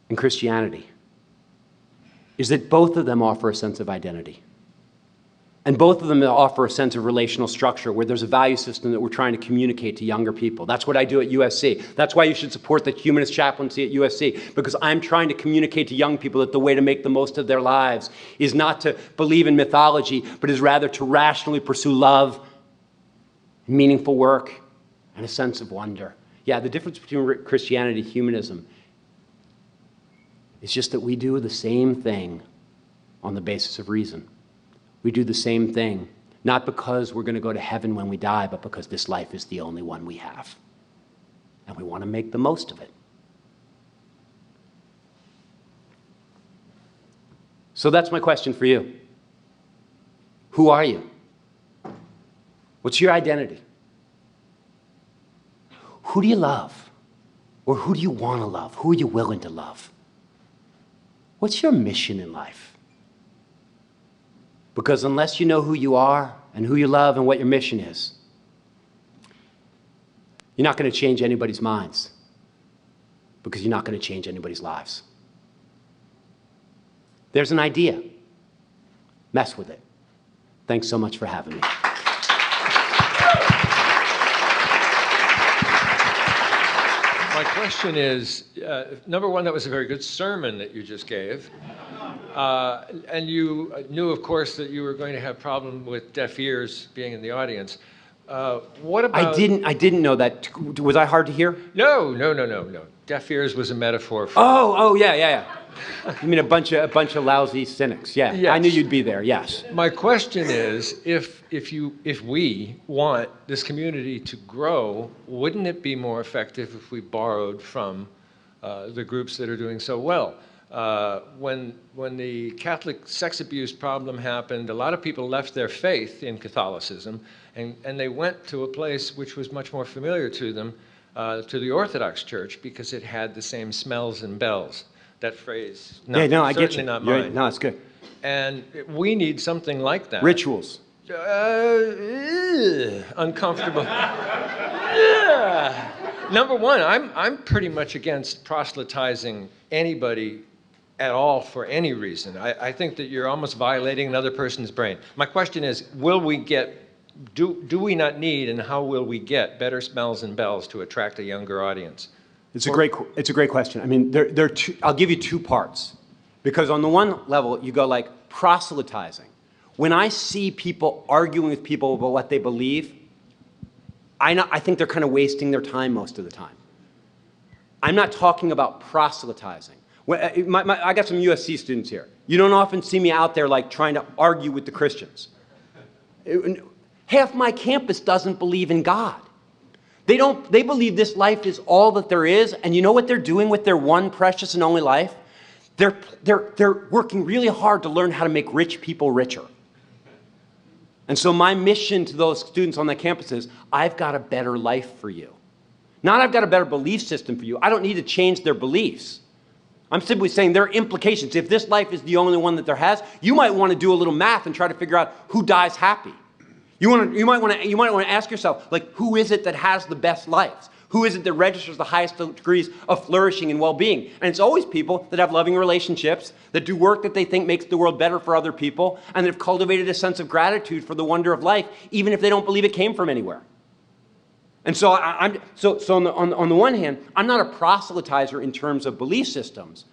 and Christianity, is that both of them offer a sense of identity. And both of them offer a sense of relational structure where there's a value system that we're trying to communicate to younger people. That's what I do at USC. That's why you should support the Humanist Chaplaincy at USC, because I'm trying to communicate to young people that the way to make the most of their lives is not to believe in mythology, but is rather to rationally pursue love, meaningful work, and a sense of wonder. Yeah, the difference between Christianity and humanism is just that we do the same thing on the basis of reason. We do the same thing, not because we're going to go to heaven when we die, but because this life is the only one we have. And we want to make the most of it. So that's my question for you. Who are you? What's your identity? Who do you love? Or who do you want to love? Who are you willing to love? What's your mission in life? Because unless you know who you are and who you love and what your mission is, you're not going to change anybody's minds, because you're not going to change anybody's lives. There's an idea. Mess with it. Thanks so much for having me. My question is, number one, that was a very good sermon that you just gave. And you knew, of course, that you were going to have a problem with deaf ears being in the audience. What about... I didn't know that. Was I hard to hear? No. Deaf ears was a metaphor for... Oh, yeah. You mean a bunch of lousy cynics? Yeah, yes. I knew you'd be there. Yes. My question is, if we want this community to grow, wouldn't it be more effective if we borrowed from the groups that are doing so well? When the Catholic sex abuse problem happened, a lot of people left their faith in Catholicism, and they went to a place which was much more familiar to them, to the Orthodox Church, because it had the same smells and bells. That phrase, I get you. Not mine. No, it's good. And we need something like that. Rituals. Uncomfortable. Number one, I'm pretty much against proselytizing anybody at all for any reason. I think that you're almost violating another person's brain. My question is, will we get, do we not need, and how will we get better smells and bells to attract a younger audience? It's a great question. I mean, I'll give you two parts. Because on the one level, you go like proselytizing. When I see people arguing with people about what they believe, I think they're kind of wasting their time most of the time. I'm not talking about proselytizing. I got some USC students here. You don't often see me out there like trying to argue with the Christians. Half my campus doesn't believe in God. They believe this life is all that there is, and you know what they're doing with their one precious and only life? They're working really hard to learn how to make rich people richer. And so my mission to those students on that campus is, I've got a better life for you. Not I've got a better belief system for you. I don't need to change their beliefs. I'm simply saying there are implications. If this life is the only one that there has, you might want to do a little math and try to figure out who dies happy. You might want to ask yourself, like, who is it that has the best lives? Who is it that registers the highest degrees of flourishing and well-being? And it's always people that have loving relationships, that do work that they think makes the world better for other people, and that have cultivated a sense of gratitude for the wonder of life, even if they don't believe it came from anywhere. And so, on the one hand, I'm not a proselytizer in terms of belief systems.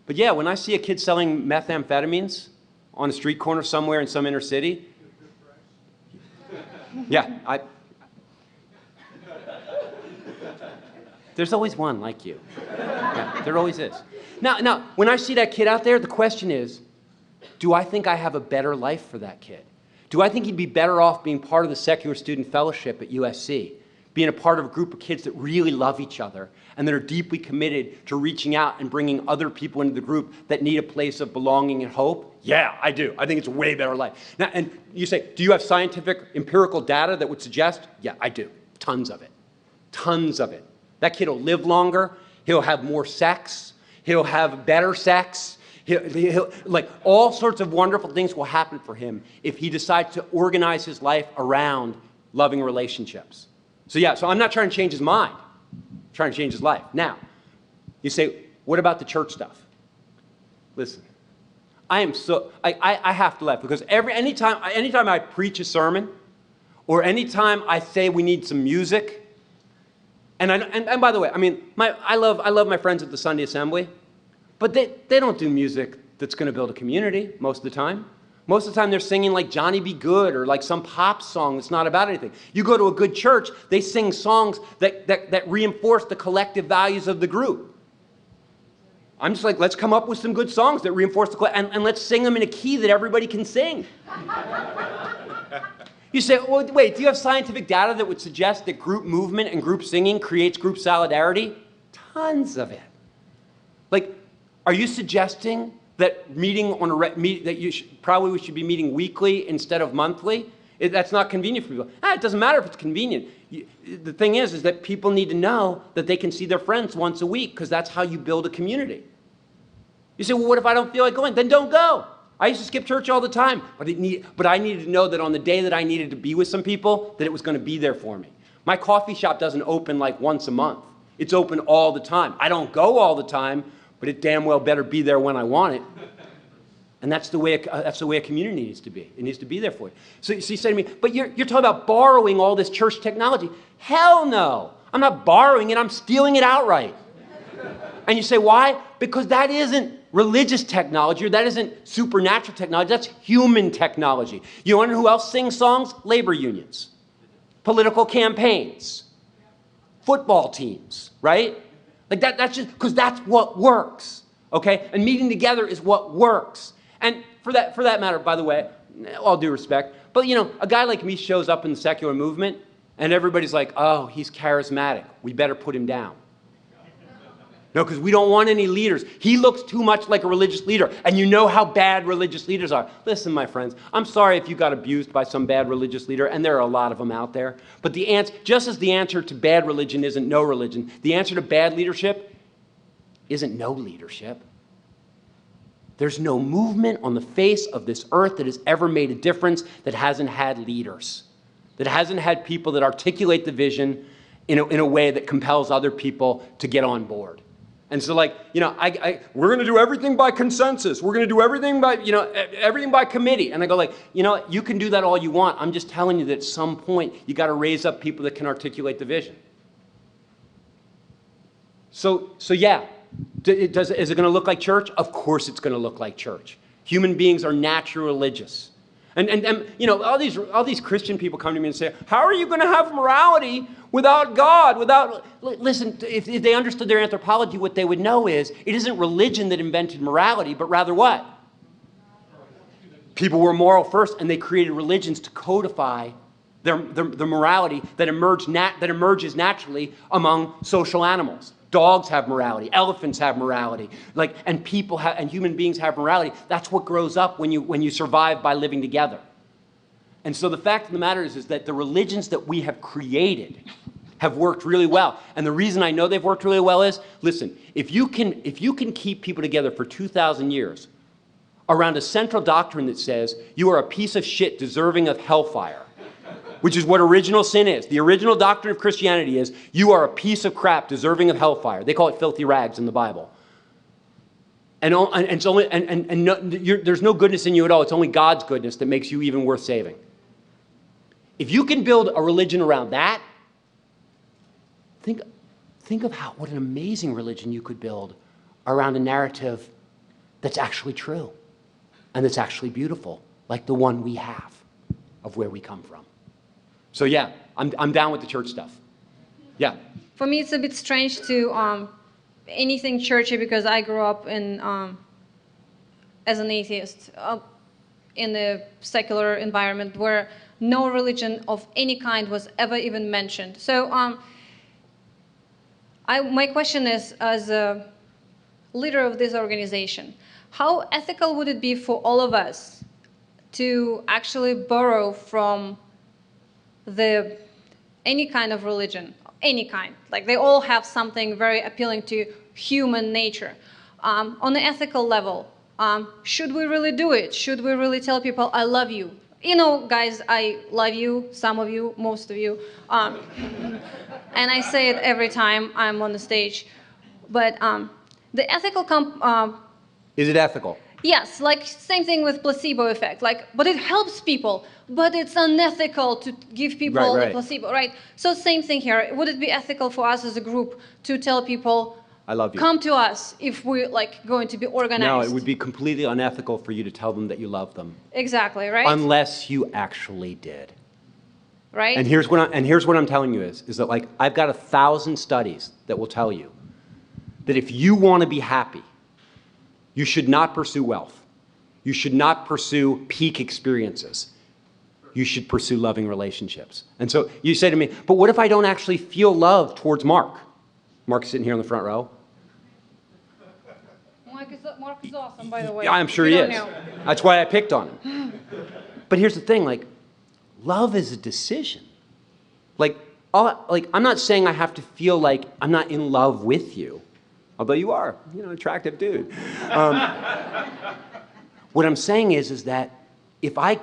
But yeah, when I see a kid selling methamphetamines on a street corner somewhere in some inner city, yeah, there's always one like you. Yeah, there always is. Now, when I see that kid out there, the question is, do I think I have a better life for that kid? Do I think he'd be better off being part of the secular student fellowship at USC, being a part of a group of kids that really love each other and that are deeply committed to reaching out and bringing other people into the group that need a place of belonging and hope? Yeah, I do. I think it's a way better life. Now, and you say, do you have scientific, empirical data that would suggest? Yeah, I do. Tons of it. Tons of it. That kid will live longer. He'll have more sex. He'll have better sex. Like all sorts of wonderful things will happen for him if he decides to organize his life around loving relationships. So yeah, so I'm not trying to change his mind. I'm trying to change his life. Now, you say, what about the church stuff? Listen, I have to laugh because anytime I preach a sermon or anytime I say we need some music, and by the way, I mean, I love my friends at the Sunday Assembly, but they don't do music that's going to build a community most of the time. Most of the time they're singing like Johnny Be Good or like some pop song that's not about anything. You go to a good church, they sing songs that reinforce the collective values of the group. I'm just like, let's come up with some good songs that reinforce the and let's sing them in a key that everybody can sing. You say, well, wait, do you have scientific data that would suggest that group movement and group singing creates group solidarity? Tons of it. Like, are you suggesting that meeting on that you probably we should be meeting weekly instead of monthly? That's not convenient for people. It doesn't matter if it's convenient. The thing is that people need to know that they can see their friends once a week because that's how you build a community. You say, well, what if I don't feel like going? Then don't go. I used to skip church all the time, but I needed to know that on the day that I needed to be with some people, that it was going to be there for me. My coffee shop doesn't open like once a month. It's open all the time. I don't go all the time, but it damn well better be there when I want it. And that's the way a community needs to be. It needs to be there for you. So you say to me, but you're talking about borrowing all this church technology. Hell no. I'm not borrowing it. I'm stealing it outright. And you say, why? Because that isn't religious technology, or that isn't supernatural technology. That's human technology. You want to know who else sings songs? Labor unions, political campaigns, football teams, right? Like that's just because that's what works, okay? And meeting together is what works. And for that matter, by the way, all due respect, but you know, a guy like me shows up in the secular movement, and everybody's like, oh, he's charismatic. We better put him down. No, because we don't want any leaders. He looks too much like a religious leader, and you know how bad religious leaders are. Listen, my friends, I'm sorry if you got abused by some bad religious leader, and there are a lot of them out there. But just as the answer to bad religion isn't no religion, the answer to bad leadership isn't no leadership. There's no movement on the face of this earth that has ever made a difference that hasn't had leaders, that hasn't had people that articulate the vision in a way that compels other people to get on board. And so, like, you know, we're going to do everything by consensus. We're going to do everything by, you know, everything by committee. And I go like, you know, you can do that all you want. I'm just telling you that at some point, you got to raise up people that can articulate the vision. So yeah, is it going to look like church? Of course it's going to look like church. Human beings are naturally religious. And you know, all these Christian people come to me and say, how are you going to have morality without God? Listen, if they understood their anthropology, what they would know is it isn't religion that invented morality, but rather what? People were moral first, and they created religions to codify their morality that emerges naturally among social animals. Dogs have morality. Elephants have morality. And people and human beings have morality. That's what grows up when you survive by living together. And so the fact of the matter is that the religions that we have created have worked really well. And the reason I know they've worked really well is, listen, if you can keep people together for 2,000 years around a central doctrine that says you are a piece of shit deserving of hellfire, which is what original sin is. The original doctrine of Christianity is you are a piece of crap deserving of hellfire. They call it filthy rags in the Bible. And it's only there's no goodness in you at all. It's only God's goodness that makes you even worth saving. If you can build a religion around that, think of what an amazing religion you could build around a narrative that's actually true and that's actually beautiful, like the one we have of where we come from. So yeah, I'm down with the church stuff. Yeah. For me, it's a bit strange to anything churchy because I grew up as an atheist in a secular environment where no religion of any kind was ever even mentioned. So my question is, as a leader of this organization, how ethical would it be for all of us to actually borrow from any kind of religion, any kind. Like they all have something very appealing to human nature. On the ethical level, should we really do it? Should we really tell people, I love you? You know, guys, I love you, some of you, most of you. And I say it every time I'm on the stage. But the ethical... Is it ethical? Yes, like same thing with placebo effect. Like, but it helps people, but it's unethical to give people a placebo, right? So same thing here. Would it be ethical for us as a group to tell people, I love you. come to us if we're like going to be organized? No, it would be completely unethical for you to tell them that you love them. Exactly, right? Unless you actually did. Right? And here's what I'm telling you is that like I've got 1,000 studies that will tell you that if you want to be happy, you should not pursue wealth. You should not pursue peak experiences. You should pursue loving relationships. And so you say to me, but what if I don't actually feel love towards Mark? Mark's sitting here in the front row. Mark is awesome, by the way. Yeah, I'm sure he is. That's why I picked on him. But here's the thing, like, love is a decision. Like, I'm not saying I have to feel like I'm not in love with you. Although you are, an attractive dude. What I'm saying is that if I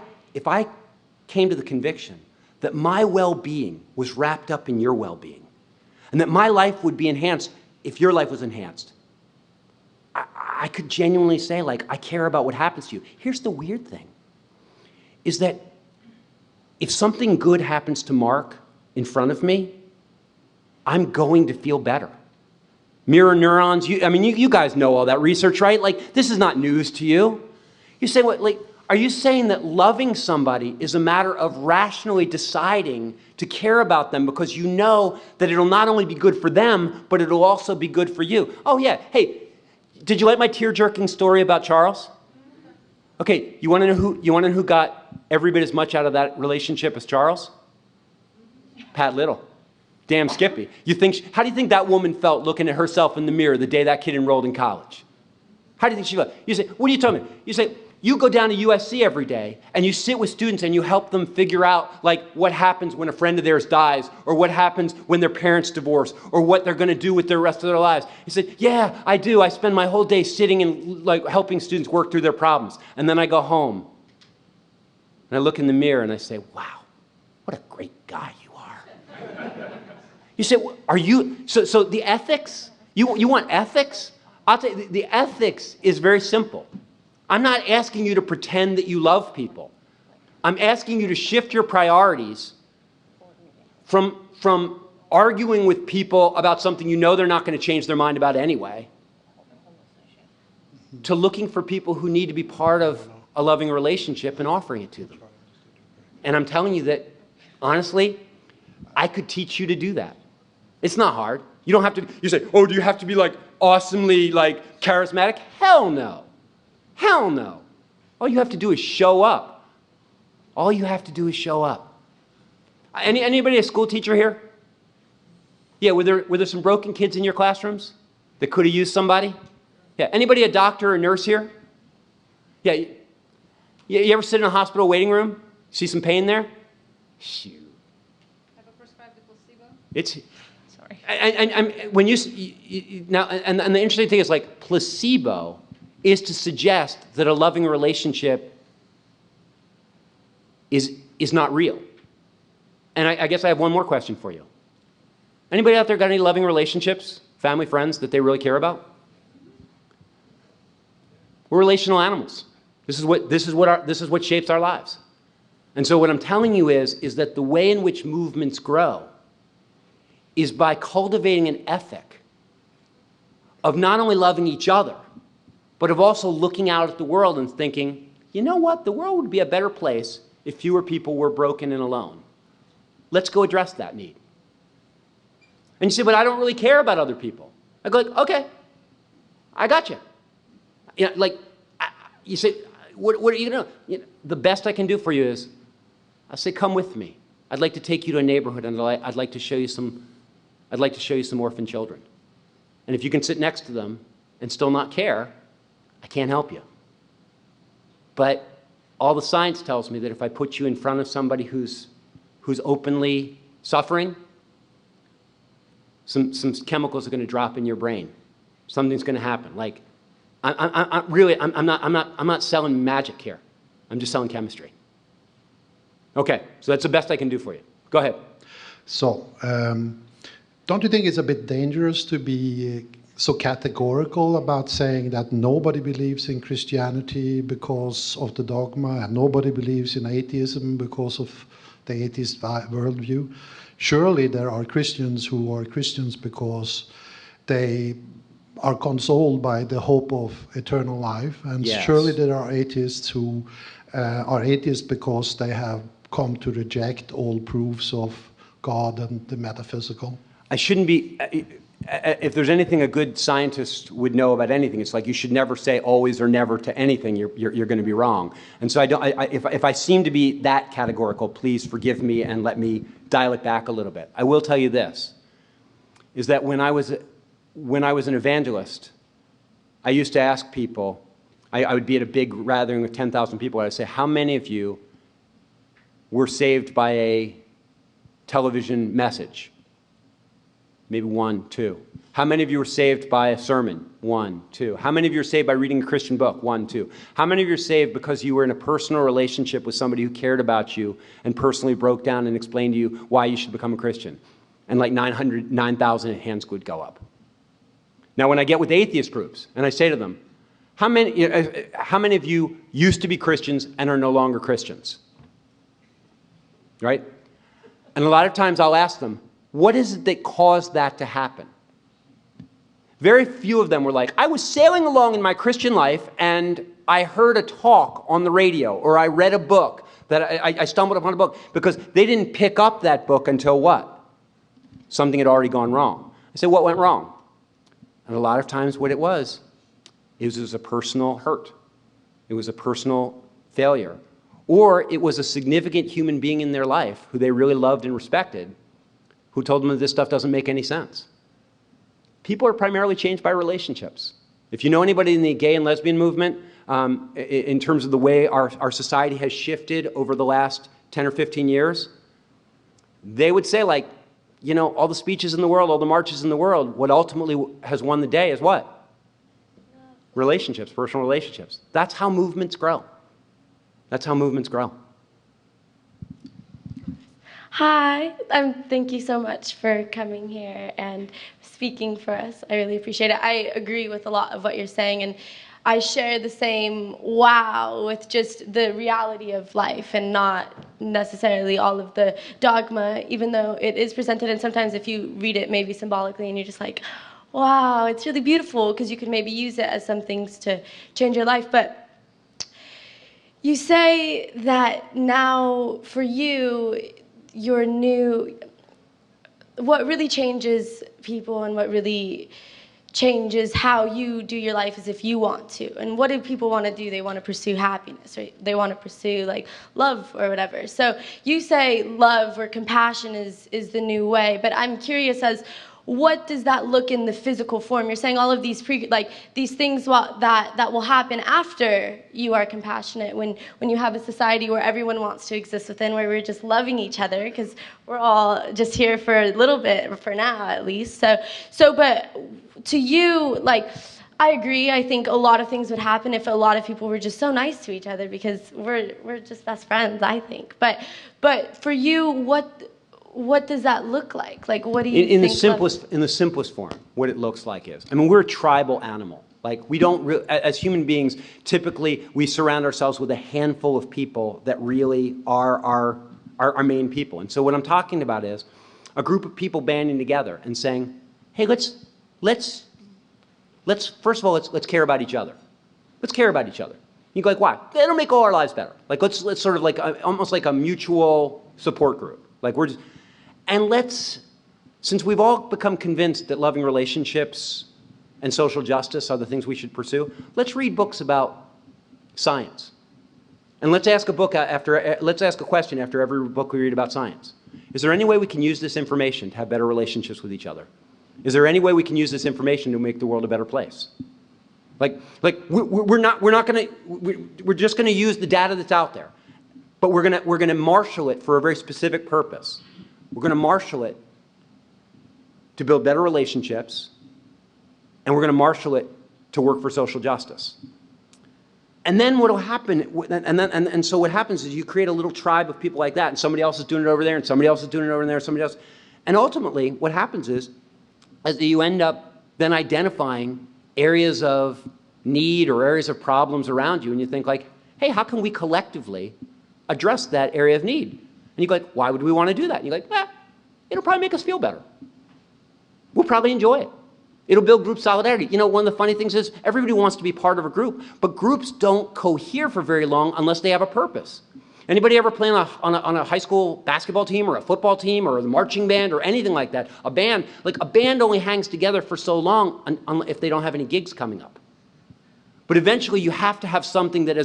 came to the conviction that my well-being was wrapped up in your well-being, and that my life would be enhanced if your life was enhanced, I could genuinely say, like, I care about what happens to you. Here's the weird thing, is that if something good happens to Mark in front of me, I'm going to feel better. Mirror neurons, you guys know all that research, right? Like, this is not news to you. You say, what, like, are you saying that loving somebody is a matter of rationally deciding to care about them because you know that it'll not only be good for them, but it'll also be good for you? Oh, yeah. Hey, did you like my tear-jerking story about Charles? Okay, you want to know who got every bit as much out of that relationship as Charles? Pat Little. Damn Skippy. How do you think that woman felt looking at herself in the mirror the day that kid enrolled in college? How do you think she felt? You say, what are you talking about? You say, you go down to USC every day and you sit with students and you help them figure out like what happens when a friend of theirs dies, or what happens when their parents divorce, or what they're going to do with the rest of their lives. You say, yeah, I do. I spend my whole day sitting and like helping students work through their problems. And then I go home and I look in the mirror and I say, wow, what a great guy you are. You say, are you, so the ethics, you want ethics? I'll tell you, the ethics is very simple. I'm not asking you to pretend that you love people. I'm asking you to shift your priorities from arguing with people about something you know they're not going to change their mind about anyway, to looking for people who need to be part of a loving relationship and offering it to them. And I'm telling you that, honestly, I could teach you to do that. It's not hard. You don't have to, you say, oh, do you have to be like awesomely like charismatic? Hell no. Hell no. All you have to do is show up. All you have to do is show up. Anybody a school teacher here? Yeah, were there some broken kids in your classrooms that could have used somebody? Yeah, anybody a doctor or nurse here? Yeah, you ever sit in a hospital waiting room? See some pain there? Shoot. Have a prescribed placebo? It's... Sorry. And when now, and the interesting thing is, like, placebo is to suggest that a loving relationship is not real. And I guess I have one more question for you. Anybody out there got any loving relationships, family, friends that they really care about? We're relational animals. This is what shapes our lives. And so what I'm telling you is that the way in which movements grow is by cultivating an ethic of not only loving each other, but of also looking out at the world and thinking, you know what, the world would be a better place if fewer people were broken and alone. Let's go address that need. And you say, but I don't really care about other people. I go, like, okay, I got you. You know, like, you say, what are you going to do? You know, the best I can do for you is, I say, come with me. I'd like to take you to a neighborhood, and I'd like to show you some orphan children. And if you can sit next to them and still not care, I can't help you. But all the science tells me that if I put you in front of somebody who's openly suffering, some chemicals are going to drop in your brain. Something's going to happen. Like, I'm not selling magic here. I'm just selling chemistry. Okay, so that's the best I can do for you. Go ahead. So, don't you think it's a bit dangerous to be so categorical about saying that nobody believes in Christianity because of the dogma and nobody believes in atheism because of the atheist worldview? Surely there are Christians who are Christians because they are consoled by the hope of eternal life, and Yes. surely there are atheists who are atheists because they have come to reject all proofs of God and the metaphysical. I shouldn't be, if there's anything a good scientist would know about anything, it's like you should never say always or never to anything. You're going to be wrong. And so if I seem to be that categorical, please forgive me and let me dial it back a little bit. I will tell you this, is that when I was an evangelist, I used to ask people, I would be at a big gathering with 10,000 people, and I'd say, how many of you were saved by a television message? Maybe 1, 2. How many of you were saved by a sermon? 1, 2. How many of you were saved by reading a Christian book? 1, 2. How many of you were saved because you were in a personal relationship with somebody who cared about you and personally broke down and explained to you why you should become a Christian? And like 9,000 hands would go up. Now, when I get with atheist groups and I say to them, how many of you used to be Christians and are no longer Christians? Right? And a lot of times I'll ask them, what is it that caused that to happen? Very few of them were like, I was sailing along in my Christian life and I heard a talk on the radio, or I read a book, that I stumbled upon a book, because they didn't pick up that book until what? Something had already gone wrong. I said, what went wrong? And a lot of times what it was a personal hurt. It was a personal failure. Or it was a significant human being in their life who they really loved and respected, who told them that this stuff doesn't make any sense. People are primarily changed by relationships. If you know anybody in the gay and lesbian movement, in terms of the way our society has shifted over the last 10 or 15 years, they would say, like, you know, all the speeches in the world, all the marches in the world, what ultimately has won the day is what? Relationships, personal relationships. That's how movements grow. That's how movements grow. Hi, thank you so much for coming here and speaking for us. I really appreciate it. I agree with a lot of what you're saying, and I share the same wow with just the reality of life and not necessarily all of the dogma, even though it is presented, and sometimes if you read it maybe symbolically and you're just like, wow, it's really beautiful, because you can maybe use it as some things to change your life. But you say that now for you, your new, what really changes people and what really changes how you do your life is if you want to. And what do people want to do? They want to pursue happiness, or they want to pursue like love or whatever. So you say love or compassion is the new way, but I'm curious as what does that look in the physical form? You're saying all of these these things that will happen after you are compassionate, when you have a society where everyone wants to exist within, where we're just loving each other because we're all just here for a little bit, for now at least. So but to you, like, I agree. I think a lot of things would happen if a lot of people were just so nice to each other, because we're just best friends, I think. But for you, what does that look like? Like, what do you think? In the simplest form, what it looks like is, I mean, we're a tribal animal. Like, we don't as human beings, typically we surround ourselves with a handful of people that really are our main people. And so what I'm talking about is a group of people banding together and saying, hey, let's first of all, let's care about each other. Let's care about each other. You go like, why? It'll make all our lives better. Like, let's sort of like almost like a mutual support group. Like, we're just, and since we've all become convinced that loving relationships and social justice are the things we should pursue, let's read books about science. And let's ask a question after every book we read about science. Is there any way we can use this information to have better relationships with each other? Is there any way we can use this information to make the world a better place? We're just going to use the data that's out there, but we're going to marshal it for a very specific purpose. We're going to marshal it to build better relationships, and we're going to marshal it to work for social justice. And then what will happen, and so what happens is you create a little tribe of people like that, and somebody else is doing it over there, and somebody else is doing it over there, and somebody else. And ultimately, what happens is you end up then identifying areas of need or areas of problems around you, and you think like, hey, how can we collectively address that area of need? And you go like, why would we want to do that? And you're like, it'll probably make us feel better. We'll probably enjoy it. It'll build group solidarity. You know, one of the funny things is everybody wants to be part of a group, but groups don't cohere for very long unless they have a purpose. Anybody ever play on a high school basketball team or a football team or a marching band or anything like that? A band only hangs together for so long if they don't have any gigs coming up. But eventually you have to have something that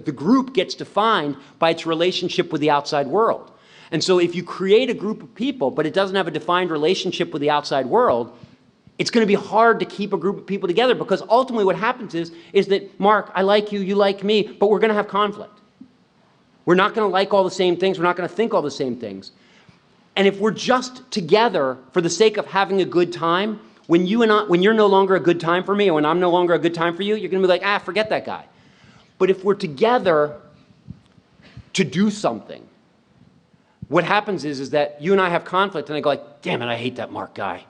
the group gets defined by its relationship with the outside world. And so if you create a group of people, but it doesn't have a defined relationship with the outside world, it's going to be hard to keep a group of people together, because ultimately what happens is that, Mark, I like you, you like me, but we're going to have conflict. We're not going to like all the same things. We're not going to think all the same things. And if we're just together for the sake of having a good time, when you're no longer a good time for me, or when I'm no longer a good time for you, you're going to be like, forget that guy. But if we're together to do something, what happens is that you and I have conflict, and I go like, damn it, I hate that Mark guy.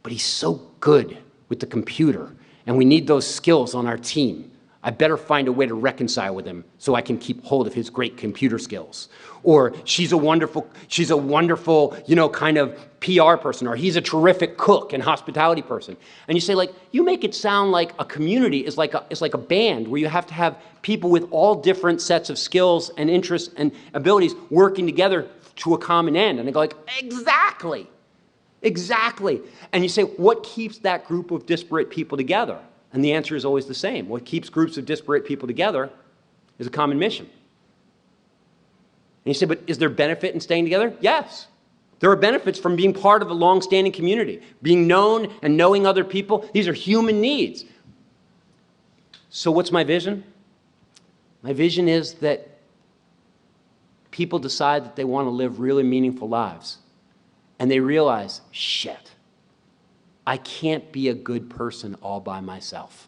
But he's so good with the computer, and we need those skills on our team. I better find a way to reconcile with him so I can keep hold of his great computer skills. Or she's a wonderful, kind of PR person, or he's a terrific cook and hospitality person. And you say, like, you make it sound like a community is like a band where you have to have people with all different sets of skills and interests and abilities working together to a common end. And they go like, exactly. Exactly. And you say, what keeps that group of disparate people together? And the answer is always the same. What keeps groups of disparate people together is a common mission. And you say, but is there benefit in staying together? Yes. There are benefits from being part of a long-standing community, being known and knowing other people. These are human needs. So what's my vision? My vision is that people decide that they want to live really meaningful lives. And they realize, shit, I can't be a good person all by myself.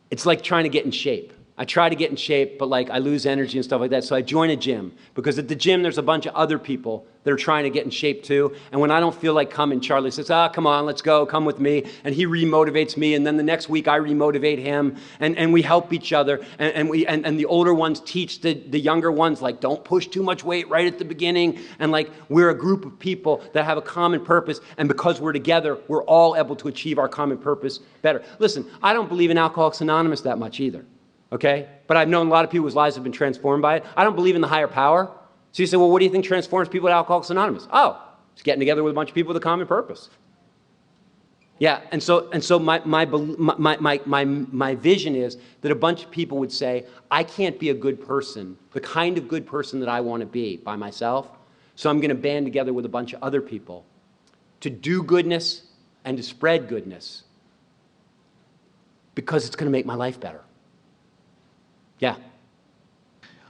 It's like trying to get in shape. I try to get in shape, but like I lose energy and stuff like that. So I join a gym, because at the gym there's a bunch of other people that are trying to get in shape too. And when I don't feel like coming, Charlie says, come on, let's go, come with me. And he remotivates me. And then the next week I remotivate him, and we help each other. And the older ones teach the younger ones, like, don't push too much weight right at the beginning. And like, we're a group of people that have a common purpose. And because we're together, we're all able to achieve our common purpose better. Listen, I don't believe in Alcoholics Anonymous that much either. Okay? But I've known a lot of people whose lives have been transformed by it. I don't believe in the higher power. So you say, well, what do you think transforms people at Alcoholics Anonymous? Oh, it's getting together with a bunch of people with a common purpose. Yeah, and so my vision is that a bunch of people would say, I can't be a good person, the kind of good person that I want to be by myself, so I'm going to band together with a bunch of other people to do goodness and to spread goodness, because it's going to make my life better. Yeah.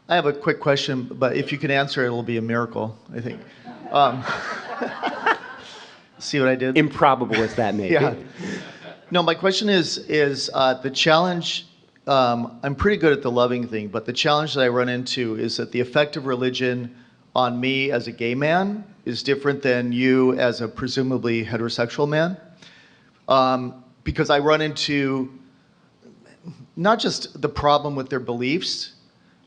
I have a quick question, but if you can answer it, it'll be a miracle, I think. See what I did? Improbable as that may be. Yeah. No, my question is the challenge, I'm pretty good at the loving thing, but the challenge that I run into is that the effect of religion on me as a gay man is different than you as a presumably heterosexual man. Because I run into not just the problem with their beliefs,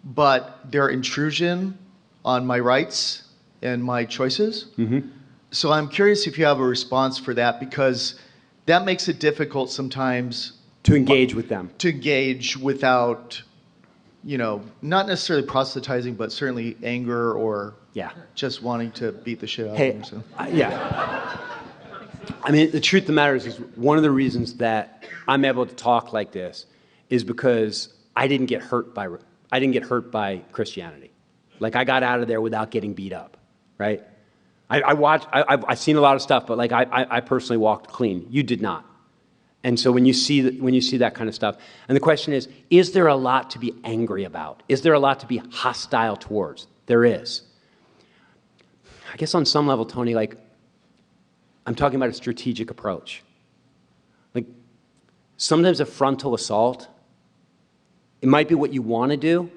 but their intrusion on my rights and my choices. Mm-hmm. So I'm curious if you have a response for that, because that makes it difficult sometimes to engage with them. To engage without, not necessarily proselytizing, but certainly anger or just wanting to beat the shit out of them. So. Yeah. I mean, the truth of the matter is one of the reasons that I'm able to talk like this is because I didn't get hurt by Christianity. Like, I got out of there without getting beat up, right? I've seen a lot of stuff, but like I personally walked clean. You did not. And so when you see that kind of stuff, and the question is there a lot to be angry about? Is there a lot to be hostile towards? There is. I guess on some level, Tony, like, I'm talking about a strategic approach. Like, sometimes a frontal assault, it might be what you want to do,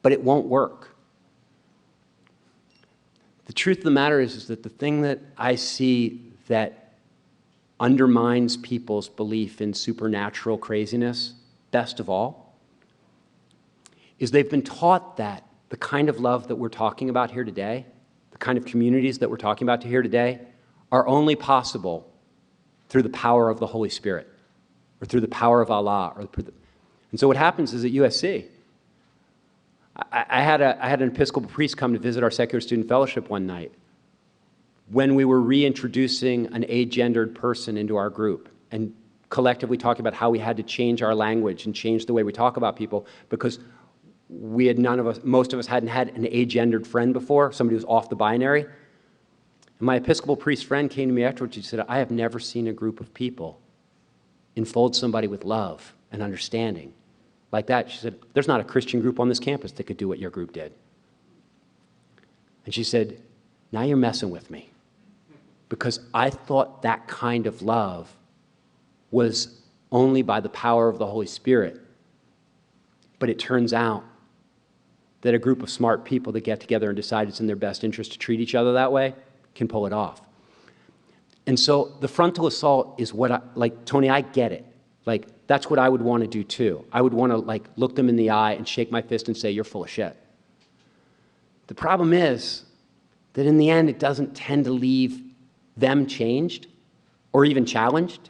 but it won't work. The truth of the matter is that the thing that I see that undermines people's belief in supernatural craziness, best of all, is they've been taught that the kind of love that we're talking about here today, the kind of communities that we're talking about here today, are only possible through the power of the Holy Spirit, or through the power of Allah. And so what happens is at USC, I had an Episcopal priest come to visit our secular student fellowship one night when we were reintroducing an agendered person into our group and collectively talking about how we had to change our language and change the way we talk about people because most of us hadn't had an agendered friend before, somebody who was off the binary. And my Episcopal priest friend came to me afterwards. She said, I have never seen a group of people enfold somebody with love and understanding like that. She said, there's not a Christian group on this campus that could do what your group did. And she said, now you're messing with me, because I thought that kind of love was only by the power of the Holy Spirit. But it turns out that a group of smart people that get together and decide it's in their best interest to treat each other that way can pull it off. And so the frontal assault is like, Tony, I get it. Like, that's what I would want to do too. I would want to look them in the eye and shake my fist and say, you're full of shit. The problem is that in the end, it doesn't tend to leave them changed or even challenged.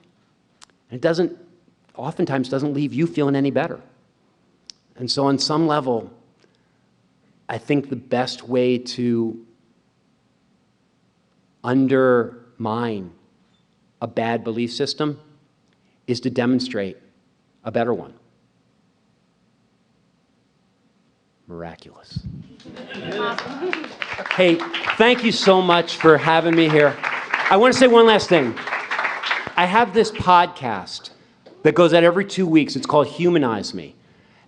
And it oftentimes doesn't leave you feeling any better. And so on some level, I think the best way to undermine a bad belief system is to demonstrate a better one. Miraculous. Hey, thank you so much for having me here. I want to say one last thing. I have this podcast that goes out every 2 weeks. It's called Humanize Me.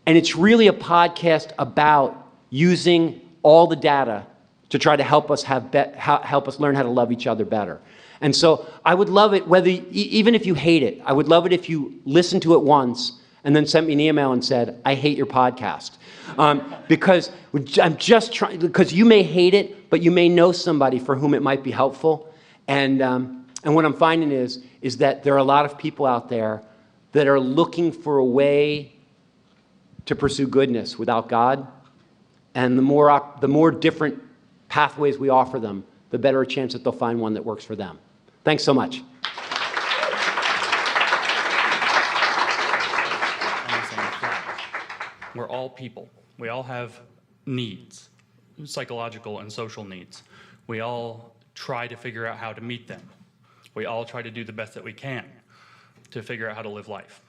And it's really a podcast about using all the data to try to help us learn how to love each other better. And so I would love it, even if you hate it, I would love it if you listened to it once and then sent me an email and said, I hate your podcast. Because I'm just trying, because you may hate it, but you may know somebody for whom it might be helpful. And what I'm finding is that there are a lot of people out there that are looking for a way to pursue goodness without God. And the more different pathways we offer them, the better a chance that they'll find one that works for them. Thanks so much. We're all people. We all have needs, psychological and social needs. We all try to figure out how to meet them. We all try to do the best that we can to figure out how to live life.